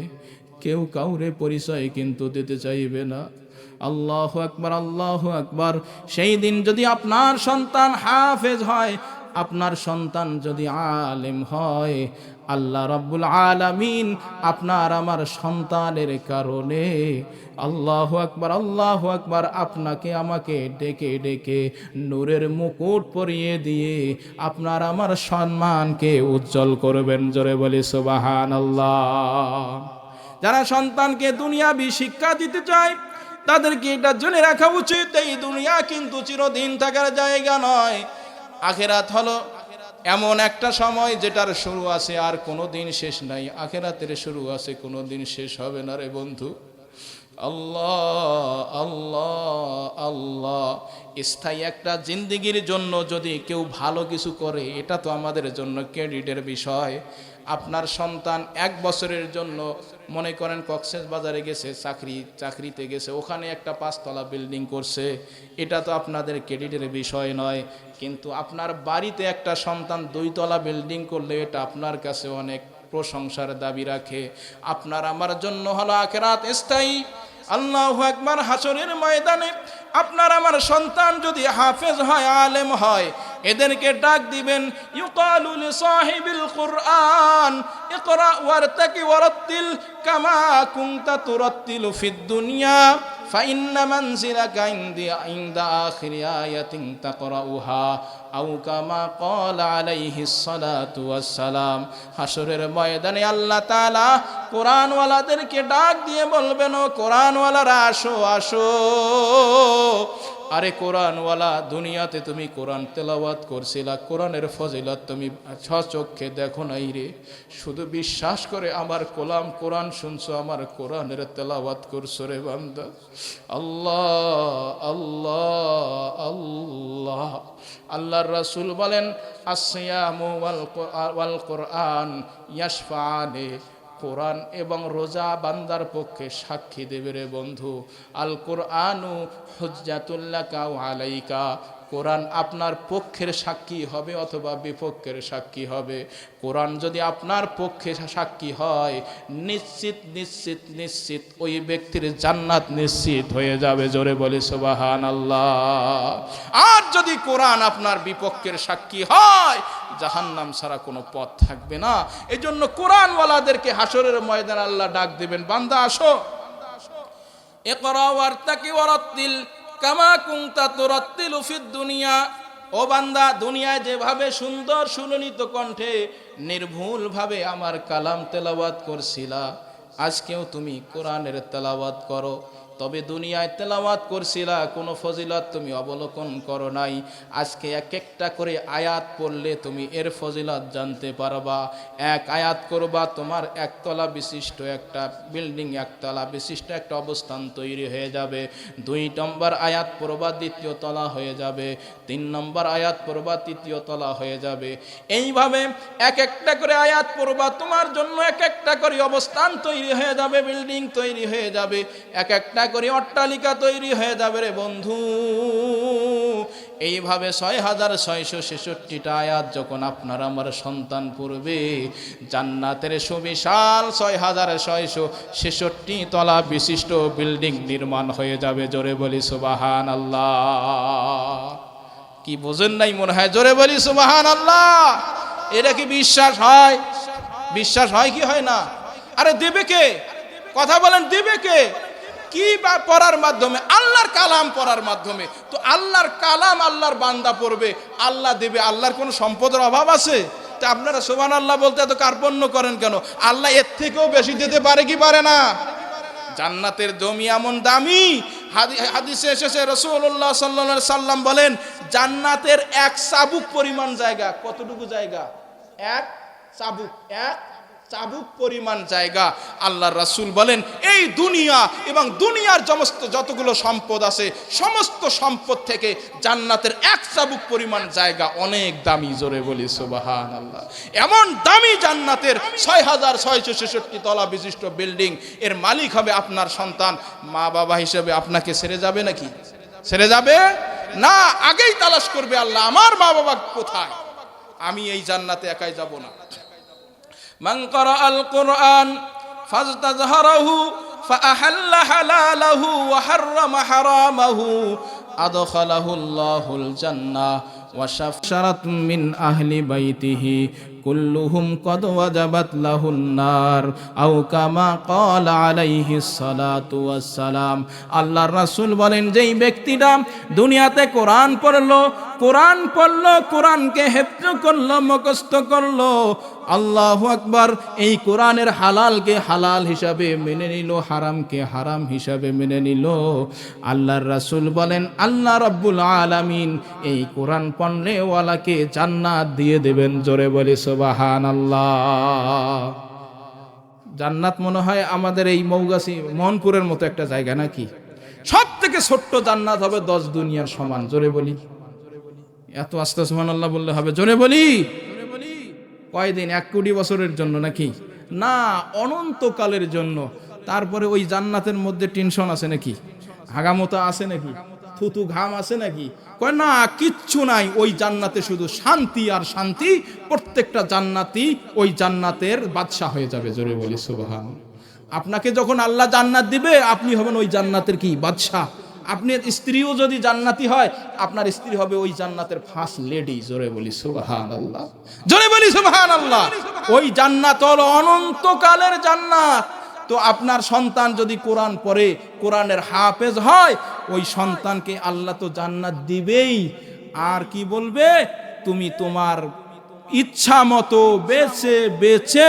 [SPEAKER 1] কেউ কাউরে পরিচয় কিন্তু দিতে চাইবে না। আল্লাহু আকবার, আল্লাহু আকবার। সেই দিন যদি আপনার সন্তান হাফেজ হয়, আপনার সন্তান যদি আলেম হয়, আল্লাহ রাব্বুল আলামিন আপনার আমার সন্তানের কারণে, আল্লাহু আকবার, আল্লাহু আকবার, আপনাকে আমাকে ডেকে ডেকে নূরের মুকুট পরিয়ে দিয়ে আপনার আমার সম্মানকে উজ্জ্বল করবেন। জোরে বলি সুবহানাল্লাহ। যারা সন্তানকে দুনিয়াবি শিক্ষা দিতে চায় তাদেরকে এটা জেনে রাখা উচিত, এই দুনিয়া কিন্তু চিরদিন থাকার জায়গা নয়। আখিরাত হলো এমন একটা সময় যেটার শুরু আছে আর কোনো দিন শেষ নাই। আখিরাতের শুরু আছে, কোনো দিন শেষ হবে না রে বন্ধু। আল্লাহ আল্লাহ আল্লাহ। স্থায়ী একটা জিন্দেগির জন্য যদি কেউ ভালো কিছু করে, এটা তো আমাদের জন্য ক্রেডিটের বিষয়। আপনার সন্তান 1 বছরের জন্য মনে করেন কক্সবাজারে গেছে, চাকরিতে গেছে, ওখানে একটা 5 তলা বিল্ডিং করছে, এটা তো আপনাদের ক্রেডিটের বিষয় নয়। কিন্তু আপনার বাড়িতে একটা সন্তান 2 তলা বিল্ডিং করলে এটা আপনার কাছে অনেক প্রশংসার দাবি রাখে। আপনার আমার জন্য হলো আখিরাত স্থায়ী। আল্লাহু আকবার। হাসরের ময়দানে আপনার আমার সন্তান যদি হাফেজ হয়, আলেম হয়, এদেরকে ডাক দিবেন, ইউকালু লিসাহিবিল কুরআন ইকরা ওয়ারতাকি ওয়ারাত্তিল কামা কুনতা তুরাত্তিলু ফিদ দুনিয়া ফাইন্না মানজিলাকা ইনদা আখিরি আয়াতিন তাকরাউহা আও কামা ক্বালা আলাইহিস সালাতু ওয়াস সালাম। হাসরের ময়দানে আল্লাহ তাআলা কোরআনওয়ালাদেরকে ডাক দিয়ে বলবেন, ও কোরআনওয়ালারা আসো আসো। আরে কোরআনওয়ালা, দুনিয়াতে তুমি কোরআন তেলাওয়াত করছিলা, কোরআনের ফজিলত তুমি স্বচক্ষে দেখো নাই রে, শুধু বিশ্বাস করে আমার গোলাম কোরআন শুনছো, আমার কোরআনের তেলাওয়াত করছো রে বান্দা। আল্লাহ আল্লাহ আল্লাহ। আল্লাহর রাসূল বলেন, আসসিয়ামু ওয়াল কোরআন ইয়াশফাআনি, কোরআন এবং রোজা বান্দার পক্ষে সাক্ষী দেবে রে বন্ধু। আল কোরআনু হুজ্জাতুল লাকা ওয়া আলাইকা, কোরআন আপনার পক্ষের সাক্ষী হবে অথবা বিপক্ষের সাক্ষী হবে। কোরআন যদি আপনার পক্ষে সাক্ষী হয়, নিশ্চিত নিশ্চিত নিশ্চিত ওই ব্যক্তির জান্নাত নিশ্চিত হয়ে যাবে। জোরে বলি সুবহানাল্লাহ। আর যদি কোরআন আপনার বিপক্ষের সাক্ষী হয়, জাহান্নাম ছাড়া কোনো পথ থাকবে না। এই জন্য কোরআনওয়ালাদেরকে হাসরের ময়দানে আল্লাহ ডাক দিবেন, বান্দা আসো, ইকরা ওয়ারতাকি ওয়ারাত্তিল কামা কুনতা তুরাত্তিলু ফিদ দুনিয়া। ও বান্দা, দুনিয়ায় যেভাবে সুন্দর সুললিত কণ্ঠে নির্ভুলভাবে আমার কালাম তেলাওয়াত করছিলা, আজকেও তুমি কোরআনের তেলাওয়াত করো। তবে দুনিয়ায় তেলাওয়াত করছিলা, কোনো ফজিলত তুমি অবলোকন করো নাই। আজকে এক একটা করে আয়াত পড়লে তুমি এর ফজিলত জানতে পারবা। এক আয়াত করবা, তোমার একতলা বিশিষ্ট একটা বিল্ডিং, একতলা বিশিষ্ট একটা অবস্থান তৈরি হয়ে যাবে। 2 নম্বর আয়াত পড়বা, দ্বিতীয় তলা হয়ে যাবে। 3 নম্বর আয়াত পড়বা, তৃতীয় তলা হয়ে যাবে। এইভাবে এক একটা করে আয়াত পড়বা, তোমার জন্য এক একটা করে অবস্থান তৈরি হয়ে যাবে, বিল্ডিং তৈরি হয়ে যাবে, এক একটা করে অট্টালিকা তৈরি হয়ে যাবে রে বন্ধু। এইভাবে 6666টা আয়াত যখন আপনার আমার সন্তান পড়বে, জান্নাতের সুবিশাল 6666 তলা বিশিষ্ট বিল্ডিং নির্মাণ হয়ে যাবে। জোরে বলি সুবহানাল্লাহ। কি বোঝেন নাই মনে হয়? জোরে বলি সুবহানাল্লাহ। এটা কি বিশ্বাস হয়? বিশ্বাস হয় কি হয় না? আরে দেবে কে? কথা বলেন, দেবে কে? কি পড়ার মাধ্যমে? আল্লাহর কালাম পড়ার মাধ্যমে। তো আল্লাহর কালাম আল্লাহর বান্দা পড়বে, আল্লাহ দেবে। আল্লাহর কোনো সম্পদের অভাব আছে? তা আপনারা সুবহানাল্লাহ বলতে এত কার্পণ্য করেন কেন? আল্লাহ এর থেকেও বেশি দিতে পারে কি পারে না? জান্নাতের জমি এমন দামি, হাদিসে এসেছে রাসূলুল্লাহ সাল্লাল্লাহু আলাইহি সাল্লাম বলেন, জান্নাতের এক চাবুক পরিমাণ জায়গা। কতটুকু জায়গা? এক চাবুক, এক চাবুক পরিমাণ জায়গা। আল্লাহর রাসূল বলেন, এই দুনিয়া এবং দুনিয়ার সমস্ত যতগুলো সম্পদ আছে, সমস্ত সম্পদ থেকে জান্নাতের এক চাবুক পরিমাণ জায়গা অনেক দামি। জোরে বলি সুবহানাল্লাহ। এমন দামি জান্নাতের 6666 তলা বিশিষ্ট বিল্ডিং, এর মালিক হবে আপনার সন্তান। মা বাবা হিসেবে আপনাকে ছেড়ে যাবে নাকি? ছেড়ে যাবে না। আগেই তালাশ করবে আল্লাহ, আমার মা বাবা কোথায়, আমি এই জান্নাতে একাই যাব না। মান ক্বারাআল কুরআন ফাজতাযহারাহু ফাআহাল্লা হালালাহু ওয়া হাররামা হারামাহু আদখালাহুল্লাহুল জান্নাহ ওয়া শাফশারাত মিন আহলি বাইতিহি কুল্লুহুম কদ ওয়াজাবাত লাহুন নার আও কামা ক্বালা আলাইহিস সালাতু ওয়াস সালাম। আল্লাহর রাসূল বলেন, যেই ব্যক্তিটা দুনিয়াতে কোরআন পড়লো, কোরআনকে হেফজ করলো, মুখস্থ করলো, আল্লাহু আকবার, এই কোরআনের হালালকে হালাল হিসাবে মেনে নিল, হারামকে হারাম হিসাবে মেনে নিল, আল্লাহর রাসূল বলেন, আল্লাহ রাব্বুল আলামিন এই কোরআন পড়লে ওয়ালাকে জান্নাত দিয়ে দেবেন। জোরে বলি সুবহানাল্লাহ। জান্নাত মনে হয় আমাদের এই মৌগাছি মোহনপুরের মতো একটা জায়গা নাকি? সব থেকে ছোট্ট জান্নাত হবে 10 দুনিয়ার সমান। জোরে বলি, এত আস্তে সুবহানাল্লাহ বললে হবে? জোরে বলি। কয়দিন? 1 কোটি বছরের জন্য নাকি? না, অনন্তকালের জন্য। তারপরে ওই জান্নাতের মধ্যে টেনশন আছে নাকি? হাগামতা আছে নাকি? থুতু ঘাম আছে নাকি? কয় না, কিচ্ছু নাই। ওই জান্নাতে শুধু শান্তি আর শান্তি। প্রত্যেকটা জান্নাতি ওই জান্নাতের বাদশা হয়ে যাবে। জোরে বলি সুবহানাল্লাহ। আপনাকে যখন আল্লাহ জান্নাত দিবে, আপনি হবেন ওই জান্নাতের কি? বাদশা। আপনার স্ত্রীও যদি জান্নাতি হয়, আপনার স্ত্রী হবে ওই জান্নাতের ফার্স্ট লেডি। জোরে বলি সুবহানাল্লাহ। জোরে বলি সুবহানাল্লাহ। ওই জান্নাত হলো অনন্তকালের জান্নাত। তো আপনার সন্তান যদি কোরআন পড়ে, কোরআনের হাফেজ হয়, ওই সন্তানকে আল্লাহ তো জান্নাত দিবেই। আর কি বলবে, তুমি তোমার ইচ্ছা মতো বেছে বেছে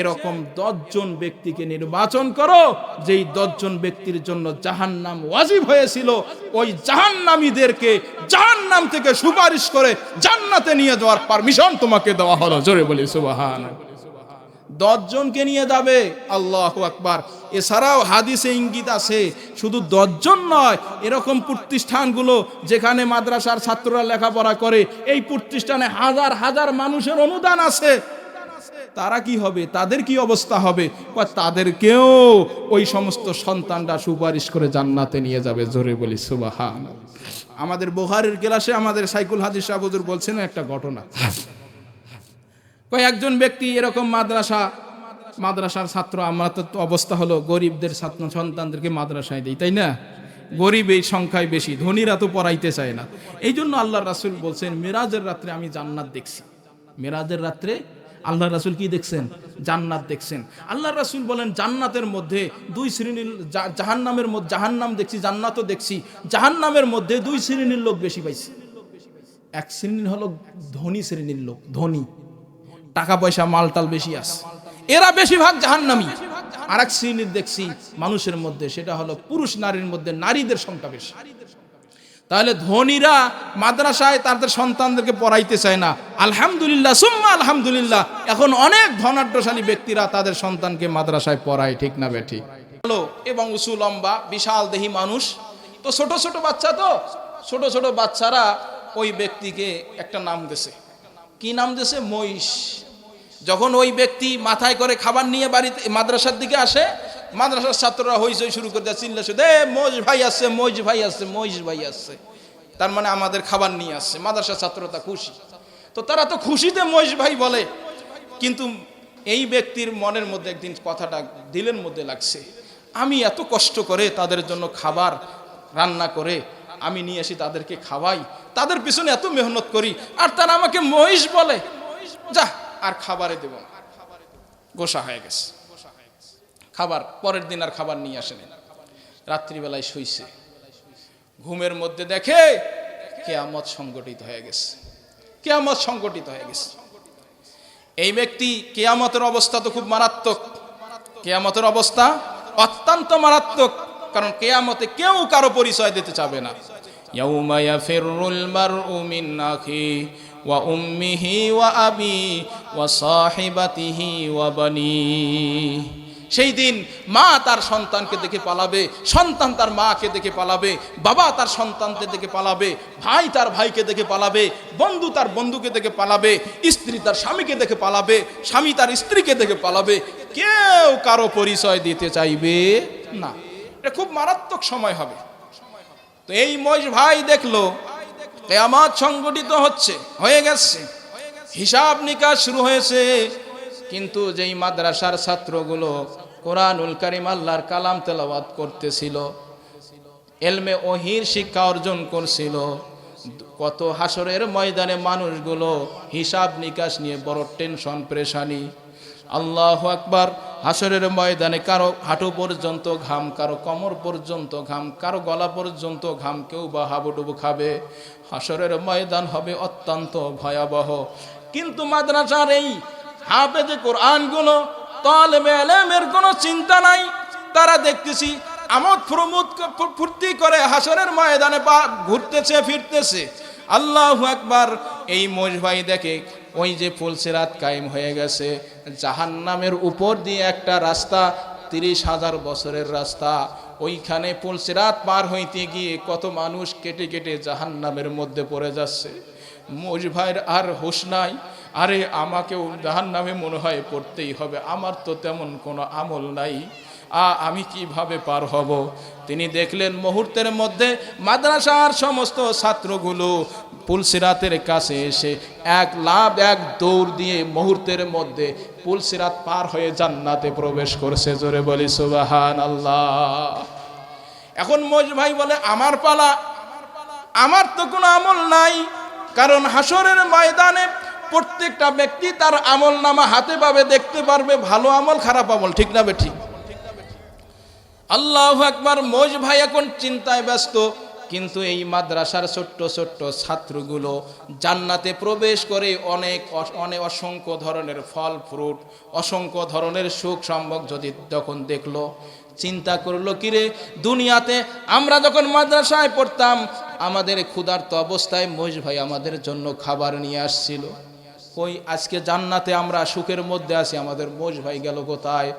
[SPEAKER 1] এরকম 10 জন ব্যক্তিকে নির্বাচন করো, যেই 10 জন ব্যক্তির জন্য জাহান্নাম ওয়াজিব হয়েছিল, ওই জাহান্নামীদেরকে জাহান্নাম থেকে সুপারিশ করে জান্নাতে নিয়ে যাওয়ার পারমিশন তোমাকে দেওয়া হলো। জোরে বলি সুবহানাল্লাহ। 10 জনকে নিয়ে যাবে, আল্লাহু আকবার। এছাড়াও হাদিসে ইঙ্গিত আছে শুধু 10 জন নয়, এরকম প্রতিষ্ঠানগুলো যেখানে মাদ্রাসার ছাত্ররা লেখাপড়া করে, এই প্রতিষ্ঠানে হাজার হাজার মানুষের অনুদান আছে, তারা কি হবে, তাদের কি অবস্থা হবে? তাদেরকেও ওই সমস্ত সন্তানরা সুপারিশ করে জান্নাতে নিয়ে যাবে। জোরে বলি সুবহানাল্লাহ। আমাদের বুখারীর ক্লাসে আমাদের সাইকুল হাদিস সাহেব হুজুর বলছেন একটা ঘটনা। একজন ব্যক্তি এরকম মাদ্রাসার ছাত্র, আমরা তো অবস্থা হলো গরিবদের ছাত্র সন্তানদেরকে মাদ্রাসায় দেই, তাই না? গরিব এই সংখ্যায় বেশি, ধনীরা তো পড়াইতে চায় না। এই জন্য আল্লাহ রাসূল বলছেন, মেরাজের রাত্রে আমি জান্নাত দেখছি। মেরাজের রাত্রে আল্লাহ রাসূল কি দেখছেন? জান্নাত দেখছেন। আল্লাহ রাসূল বলেন, জান্নাতের মধ্যে 2 শ্রেণীর, জাহান্নামের মধ্যে, জাহান্নাম দেখছি, জান্নাতও দেখছি, জাহান্নামের মধ্যে 2 শ্রেণীর লোক বেশি পাইছি। এক শ্রেণীর হলো ধনী শ্রেণীর লোক, ধনী, টাকা পয়সা মালটাল বেশি আছে, এরা বেশিরভাগ জাহান্নামী। আর এক শ্রেণীর দেখছি মানুষের মধ্যে, সেটা হলো পুরুষ নারীর মধ্যে নারীদের সংখ্যা বেশি। তাহলে ধনীরা মাদ্রাসায় তাদের সন্তানদেরকে পড়াইতে চায় না, আলহামদুলিল্লাহ সুম্মা আলহামদুলিল্লাহ, এখন অনেক ধনাঢ্যশালী ব্যক্তিরা তাদের সন্তানকে মাদ্রাসায় পড়ায়, ঠিক না বেঠিক? এবং উঁচু লম্বা বিশাল দেহী মানুষ, তো ছোট ছোট বাচ্চা, তো ছোট ছোট বাচ্চারা ওই ব্যক্তিকে একটা নাম দিয়েছে। কি নাম দিয়েছে? মহিষ। যখন ওই ব্যক্তি মাথায় করে খাবার নিয়ে বাড়িতে মাদ্রাসার দিকে আসে, মাদ্রাসার ছাত্ররা হইচই শুরু করে দেয়, চিল্লা শুধু, মহিষ ভাই আসছে, মহিষ ভাই আসছে, মহিষ ভাই আসছে, তার মানে আমাদের খাবার নিয়ে আসছে। মাদ্রাসার ছাত্ররা খুশি, তো তারা তো খুশিতে মহিষ ভাই বলে। কিন্তু এই ব্যক্তির মনের মধ্যে একদিন কথাটা দিলের মধ্যে লাগছে, আমি এত কষ্ট করে তাদের জন্য খাবার রান্না করে আমি নিয়ে আসি, তাদেরকে খাওয়াই, তাদের পিছনে এত মেহনত করি, আর তারা আমাকে মহিষ বলে, যা আর খাবারে দেব না। গোসা হয়ে গেছে খাবার, পরের দিন আর খাবার নিয়ে আসেনি। রাত্রিবেলায় শুইছে, ঘুমের মধ্যে দেখে কিয়ামত সংগঠিত হয়ে গেছে, কিয়ামত সংগঠিত হয়ে গেছে। এই ব্যক্তি, কিয়ামতের অবস্থা তো খুব মারাত্মক, কিয়ামতের অবস্থা অত্যন্ত মারাত্মক, কারণ কিয়ামতে কেউ কারো পরিচয় দিতে চাবে না। ইয়াউমা ইয়াফিরুল মারউ মিন আখি ওয়া উম্মিহি ওয়া আবি ওয়া সাহিবাতিহি ওয়া বানি। সেই দিন মা তার সন্তানকে দেখে পালাবে, সন্তান তার মাকে দেখে পালাবে, বাবা তার সন্তানকে দেখে পালাবে, ভাই তার ভাইকে দেখে পালাবে, বন্ধু তার বন্ধুকে দেখে পালাবে, স্ত্রী তার স্বামীকে দেখে পালাবে, স্বামী তার স্ত্রীকে দেখে পালাবে, কেউ কারো পরিচয় দিতে চাইবে না। এটা খুব মারাত্মক সময় হবে। তো এই মহিষ ভাই দেখলো কিয়ামত সংগঠিত হয়ে গেছে, হিসাব নিকাশ শুরু হয়েছে। কিন্তু যেই মাদ্রাসার ছাত্রগুলো কোরআনুল কারীম আল্লাহর কালাম তেলাওয়াত করতেছিল, ইলমে ওহীর শিক্ষা অর্জন করছিল, কত হাসরের ময়দানে মানুষগুলো হিসাব নিকাশ নিয়ে বড় টেনশন পেরেশানি। আল্লাহু আকবার। হাসরের ময়দানে কারো হাঁটু পর্যন্ত ঘাম, কারো কোমর পর্যন্ত ঘাম, কারো গলা পর্যন্ত ঘাম, কেউ বা হাবুডুবু খাবে। হাসরের ময়দান হবে অত্যন্ত ভয়াবহ। কিন্তু মাদ্রাসার এই হাফেজে কোরআনগুলো, তালেবে ইলমের কোনো চিন্তা নাই। তারা দেখতেছি আমোদ প্রমোদ ফুর্তি করে হাসরের ময়দানে ঘুরতেছে ফিরতেছে। আল্লাহু আকবার। এই মহিষ ভাই দেখে ওই যে পুলসিরাত কায়েম হয়ে গেছে, জাহান্নামের উপর দিয়ে একটা রাস্তা, 30,000 বছরের রাস্তা, ওইখানে পুলসিরাত পার হইতে গিয়ে কত মানুষ কেটে কেটে জাহান্নামের মধ্যে পড়ে যাচ্ছে। মহিষ ভাইয়ের আর হুঁশ নাই, আরে আমাকেও জাহান্নামে মনে হয় পড়তেই হবে, আমার তো তেমন কোনো আমল নাই, আমি কিভাবে পার হব। তিনি দেখলেন মুহূর্তের মধ্যে মাদ্রাসার সমস্ত ছাত্রগুলো পুলসিরাতের কাছে এসে এক দৌড় দিয়ে মুহূর্তের মধ্যে পুলসিরাত পার হয়ে জান্নাতে প্রবেশ করছে। জোরে বলি সুবহানাল্লাহ। এখন মহিষ ভাই বলে, আমার পালা, আমার তো কোনো আমল নাই, কারণ হাসরের ময়দানে প্রত্যেকটা ব্যক্তি তার আমল নামা হাতে পাবে, দেখতে পারবে, ভালো আমল খারাপ আমল, ঠিক না বেঠিক? আল্লাহু আকবার। মৌজ ভাই এখন চিন্তায় ব্যস্ত, কিন্তু এই মাদ্রাসার ছোট্ট ছোট্ট ছাত্রগুলো জান্নাতে প্রবেশ করে অনেক অসংখ্য ধরনের ফল ফ্রুট, অসংখ্য ধরনের সুখ সম্ভোগ যদি যখন দেখলো, চিন্তা করলো কিরে, দুনিয়াতে আমরা যখন মাদ্রাসায় পড়তাম আমাদের ক্ষুধার্ত অবস্থায় মৌজ ভাই আমাদের জন্য খাবার নিয়ে আসছিল। ওই আজকে জান্নাতে আমরা সুখের মধ্যে আছি, আমাদের মৌজ ভাই গেল কোথায়?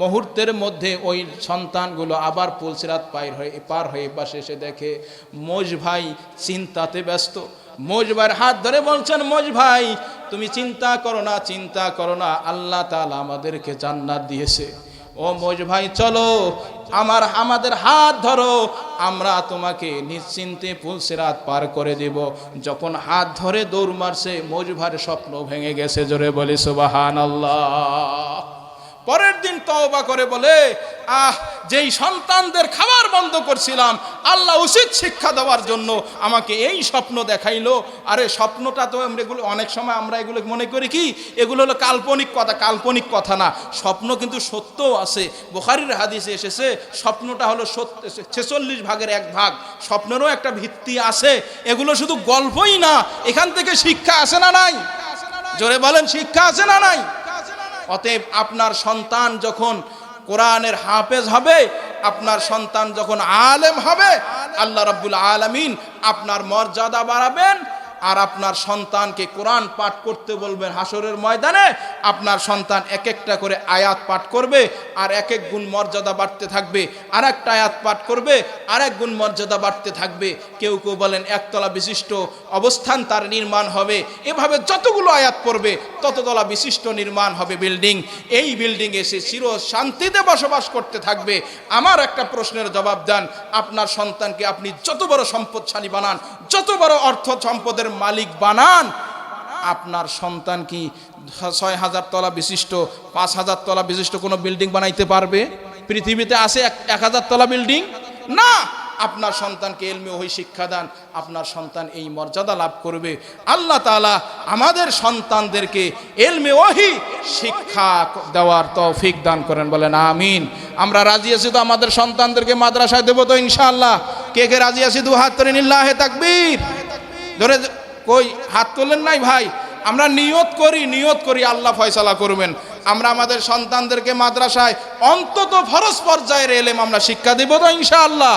[SPEAKER 1] মুহূর্তের মধ্যে ওই সন্তানগুলো আবার পুলসিরাত পার হয়ে পাশে এসে দেখে মৌজ ভাই চিন্তাতে ব্যস্ত। মৌজ ভাইয়ের হাত ধরে বলছেন, মৌজ ভাই তুমি চিন্তা করো না, চিন্তা করো না, আল্লাহ তাআলা আমাদেরকে জান্নাত দিয়েছে। ও মৌজ ভাই চলো, আমাদের হাত ধরো, আমরা তোমাকে নিশ্চিন্তে পুলসিরাত পার করে দেব। যখন হাত ধরে দৌড় মারছে, মৌজ ভাইয়ের স্বপ্ন ভেঙে গেছে। জোরে বলি সুবহানাল্লাহ। পরের দিন তওবা করে বলে, যেই সন্তানদের খাবার বন্ধ করছিলাম, আল্লাহ উচিত শিক্ষা দেওয়ার জন্য আমাকে এই স্বপ্ন দেখাইলো। আরে স্বপ্নটা তো এগুলো অনেক সময় আমরা এগুলো মনে করি কি এগুলো হলো কাল্পনিক কথা, কাল্পনিক কথা না, স্বপ্ন কিন্তু সত্যও আছে। বুখারীর হাদিসে এসেছে স্বপ্নটা হলো 46 ভাগের 1 ভাগ, স্বপ্নেরও একটা ভিত্তি আছে। এগুলো শুধু গল্পই না, এখান থেকে শিক্ষা আছে না নাই? জোরে বলেন, শিক্ষা আছে না নাই? অতএব আপনার সন্তান যখন কোরআনের হাফেজ হবে, আপনার সন্তান যখন আলেম হবে, আল্লাহ রাব্বুল আলামিন আপনার মর্যাদা বাড়াবেন। আর আপনার সন্তানকে কোরআন পাঠ করতে বলবেন। হাসরের ময়দানে আপনার সন্তান এক একটা করে আয়াত পাঠ করবে, আর এক এক গুণ মর্যাদা বাড়তে থাকবে। আর একটা আয়াত পাঠ করবে, আর এক গুণ মর্যাদা বাড়তে থাকবে। কেউ কেউ বলেন একতলা বিশিষ্ট অবস্থান তার নির্মাণ হবে। এভাবে যতগুলো আয়াত পড়বে তততলা বিশিষ্ট নির্মাণ হবে বিল্ডিং। এই বিল্ডিং এসে চির শান্তিতে বসবাস করতে থাকবে। আমার একটা প্রশ্নের জবাব দেন, আপনার সন্তানকে আপনি যত বড় সম্পদশালী বানান, যত বড় অর্থ সম্পদের মালিক বানান, আপনার সন্তান কি 6000 তলা বিশিষ্ট, 5000 তলা বিশিষ্ট কোনো বিল্ডিং বানাইতে পারবে? পৃথিবীতে আছে 1000 তলা বিল্ডিং? না। আপনার সন্তানকে ইলমে ওহী শিক্ষা দান, আপনার সন্তান এই মর্যাদা লাভ করবে। আল্লাহ তাআলা আমাদের সন্তানদেরকে ইলমে ওহী শিক্ষা দেওয়ার তৌফিক দান করেন, বলেন আমিন। আমরা রাজি আছি তো আমাদের সন্তানদেরকে মাদ্রাসায় দেব তো ইনশাআল্লাহ? কে কে রাজি আছি? দু হাত তুলে লিল্লাহে তাকবীর। ধরে কই হাত তোলেন নাই ভাই? আমরা নিয়ত করি আল্লাহ ফয়সালা করবেন। আমরা আমাদের সন্তানদেরকে মাদ্রাসায় অন্তত ফরজ পর্যায়ের ইলম আমরা শিক্ষা দেব তো ইনশাআল্লাহ?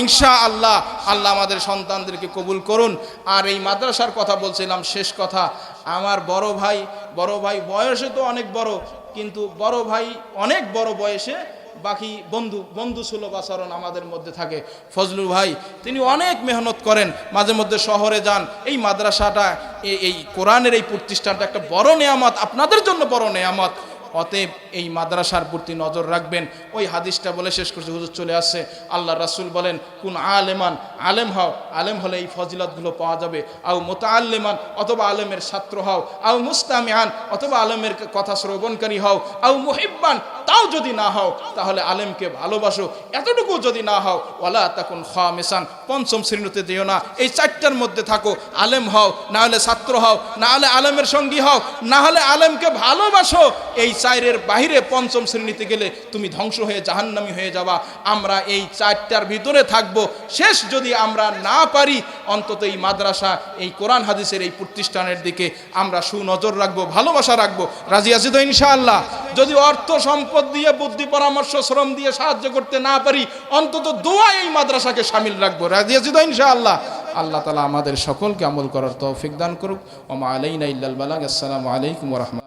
[SPEAKER 1] ইনশাআল্লাহ। আল্লাহ আমাদের সন্তানদেরকে কবুল করুন। আর এই মাদ্রাসার কথা বলছিলাম, শেষ কথা, আমার বড় ভাই বয়সে তো অনেক বড়, কিন্তু বড় ভাই অনেক বড় বয়সে, বাকি বন্ধু সুলভ আচরণ আমাদের মধ্যে থাকে। ফজলুল ভাই তিনি অনেক মেহনত করেন, মাঝে মধ্যে শহরে যান। এই মাদ্রাসাটা, এই কোরআনের এই প্রতিষ্ঠানটা একটা বড় নেয়ামত, আপনাদের জন্য বড় নেয়ামত। অতএব এই মাদ্রাসার প্রতি নজর রাখবেন। ওই হাদিসটা বলে শেষ করছে, হুজুর চলে আসছে। আল্লাহ রাসূল বলেন, কোন আলেমান, আলেম হও, আলেম হলে এই ফজিলতগুলো পাওয়া যাবে। আও মুতাআল্লিমান, অথবা আলেমের ছাত্র হও। আও মুস্তামিআন, অথবা আলেমের কথা শ্রবণকারী হও। আও মুহিব্বান, তাও যদি না হও তাহলে আলেমকে ভালোবাসো। এতটুকু যদি না হও, ওয়ালা তাকুন খামিসান, পঞ্চম শ্রেণীতে যেও না। এই 4টার মধ্যে থাকো, আলেম হও, না হলে ছাত্র হও, না হলে আলেমের সঙ্গী হও, না হলে আলেমকে ভালোবাসো। এই 4-এর বাইরে পঞ্চম শ্রেণীতে গেলে তুমি ধ্বংস হয়ে জাহান্নামী হয়ে যাবা। আমরা এই 4টার ভিতরে থাকবো। শেষ যদি আমরা না পারি, অন্তত এই মাদ্রাসা, এই কোরআন হাদিসের এই প্রতিষ্ঠানের দিকে আমরা সুনজর রাখবো, ভালোবাসা রাখবো। রাজি আছি তো ইনশাআল্লাহ? যদি অর্থ সম্পদ দিয়ে, বুদ্ধি পরামর্শ, শ্রম দিয়ে সাহায্য করতে না পারি, অন্তত দোয়া এই মাদ্রাসাকে শামিল রাখবো। রাজি আছি তো ইনশাআল্লাহ? আল্লাহ তাআলা আমাদের সকলকে আমল করার তৌফিক দান করুক। ওয়া মা আলাইনা ইল্লাল বালাগ। আসসালামু আলাইকুম ওয়া রাহমাতুল্লাহ।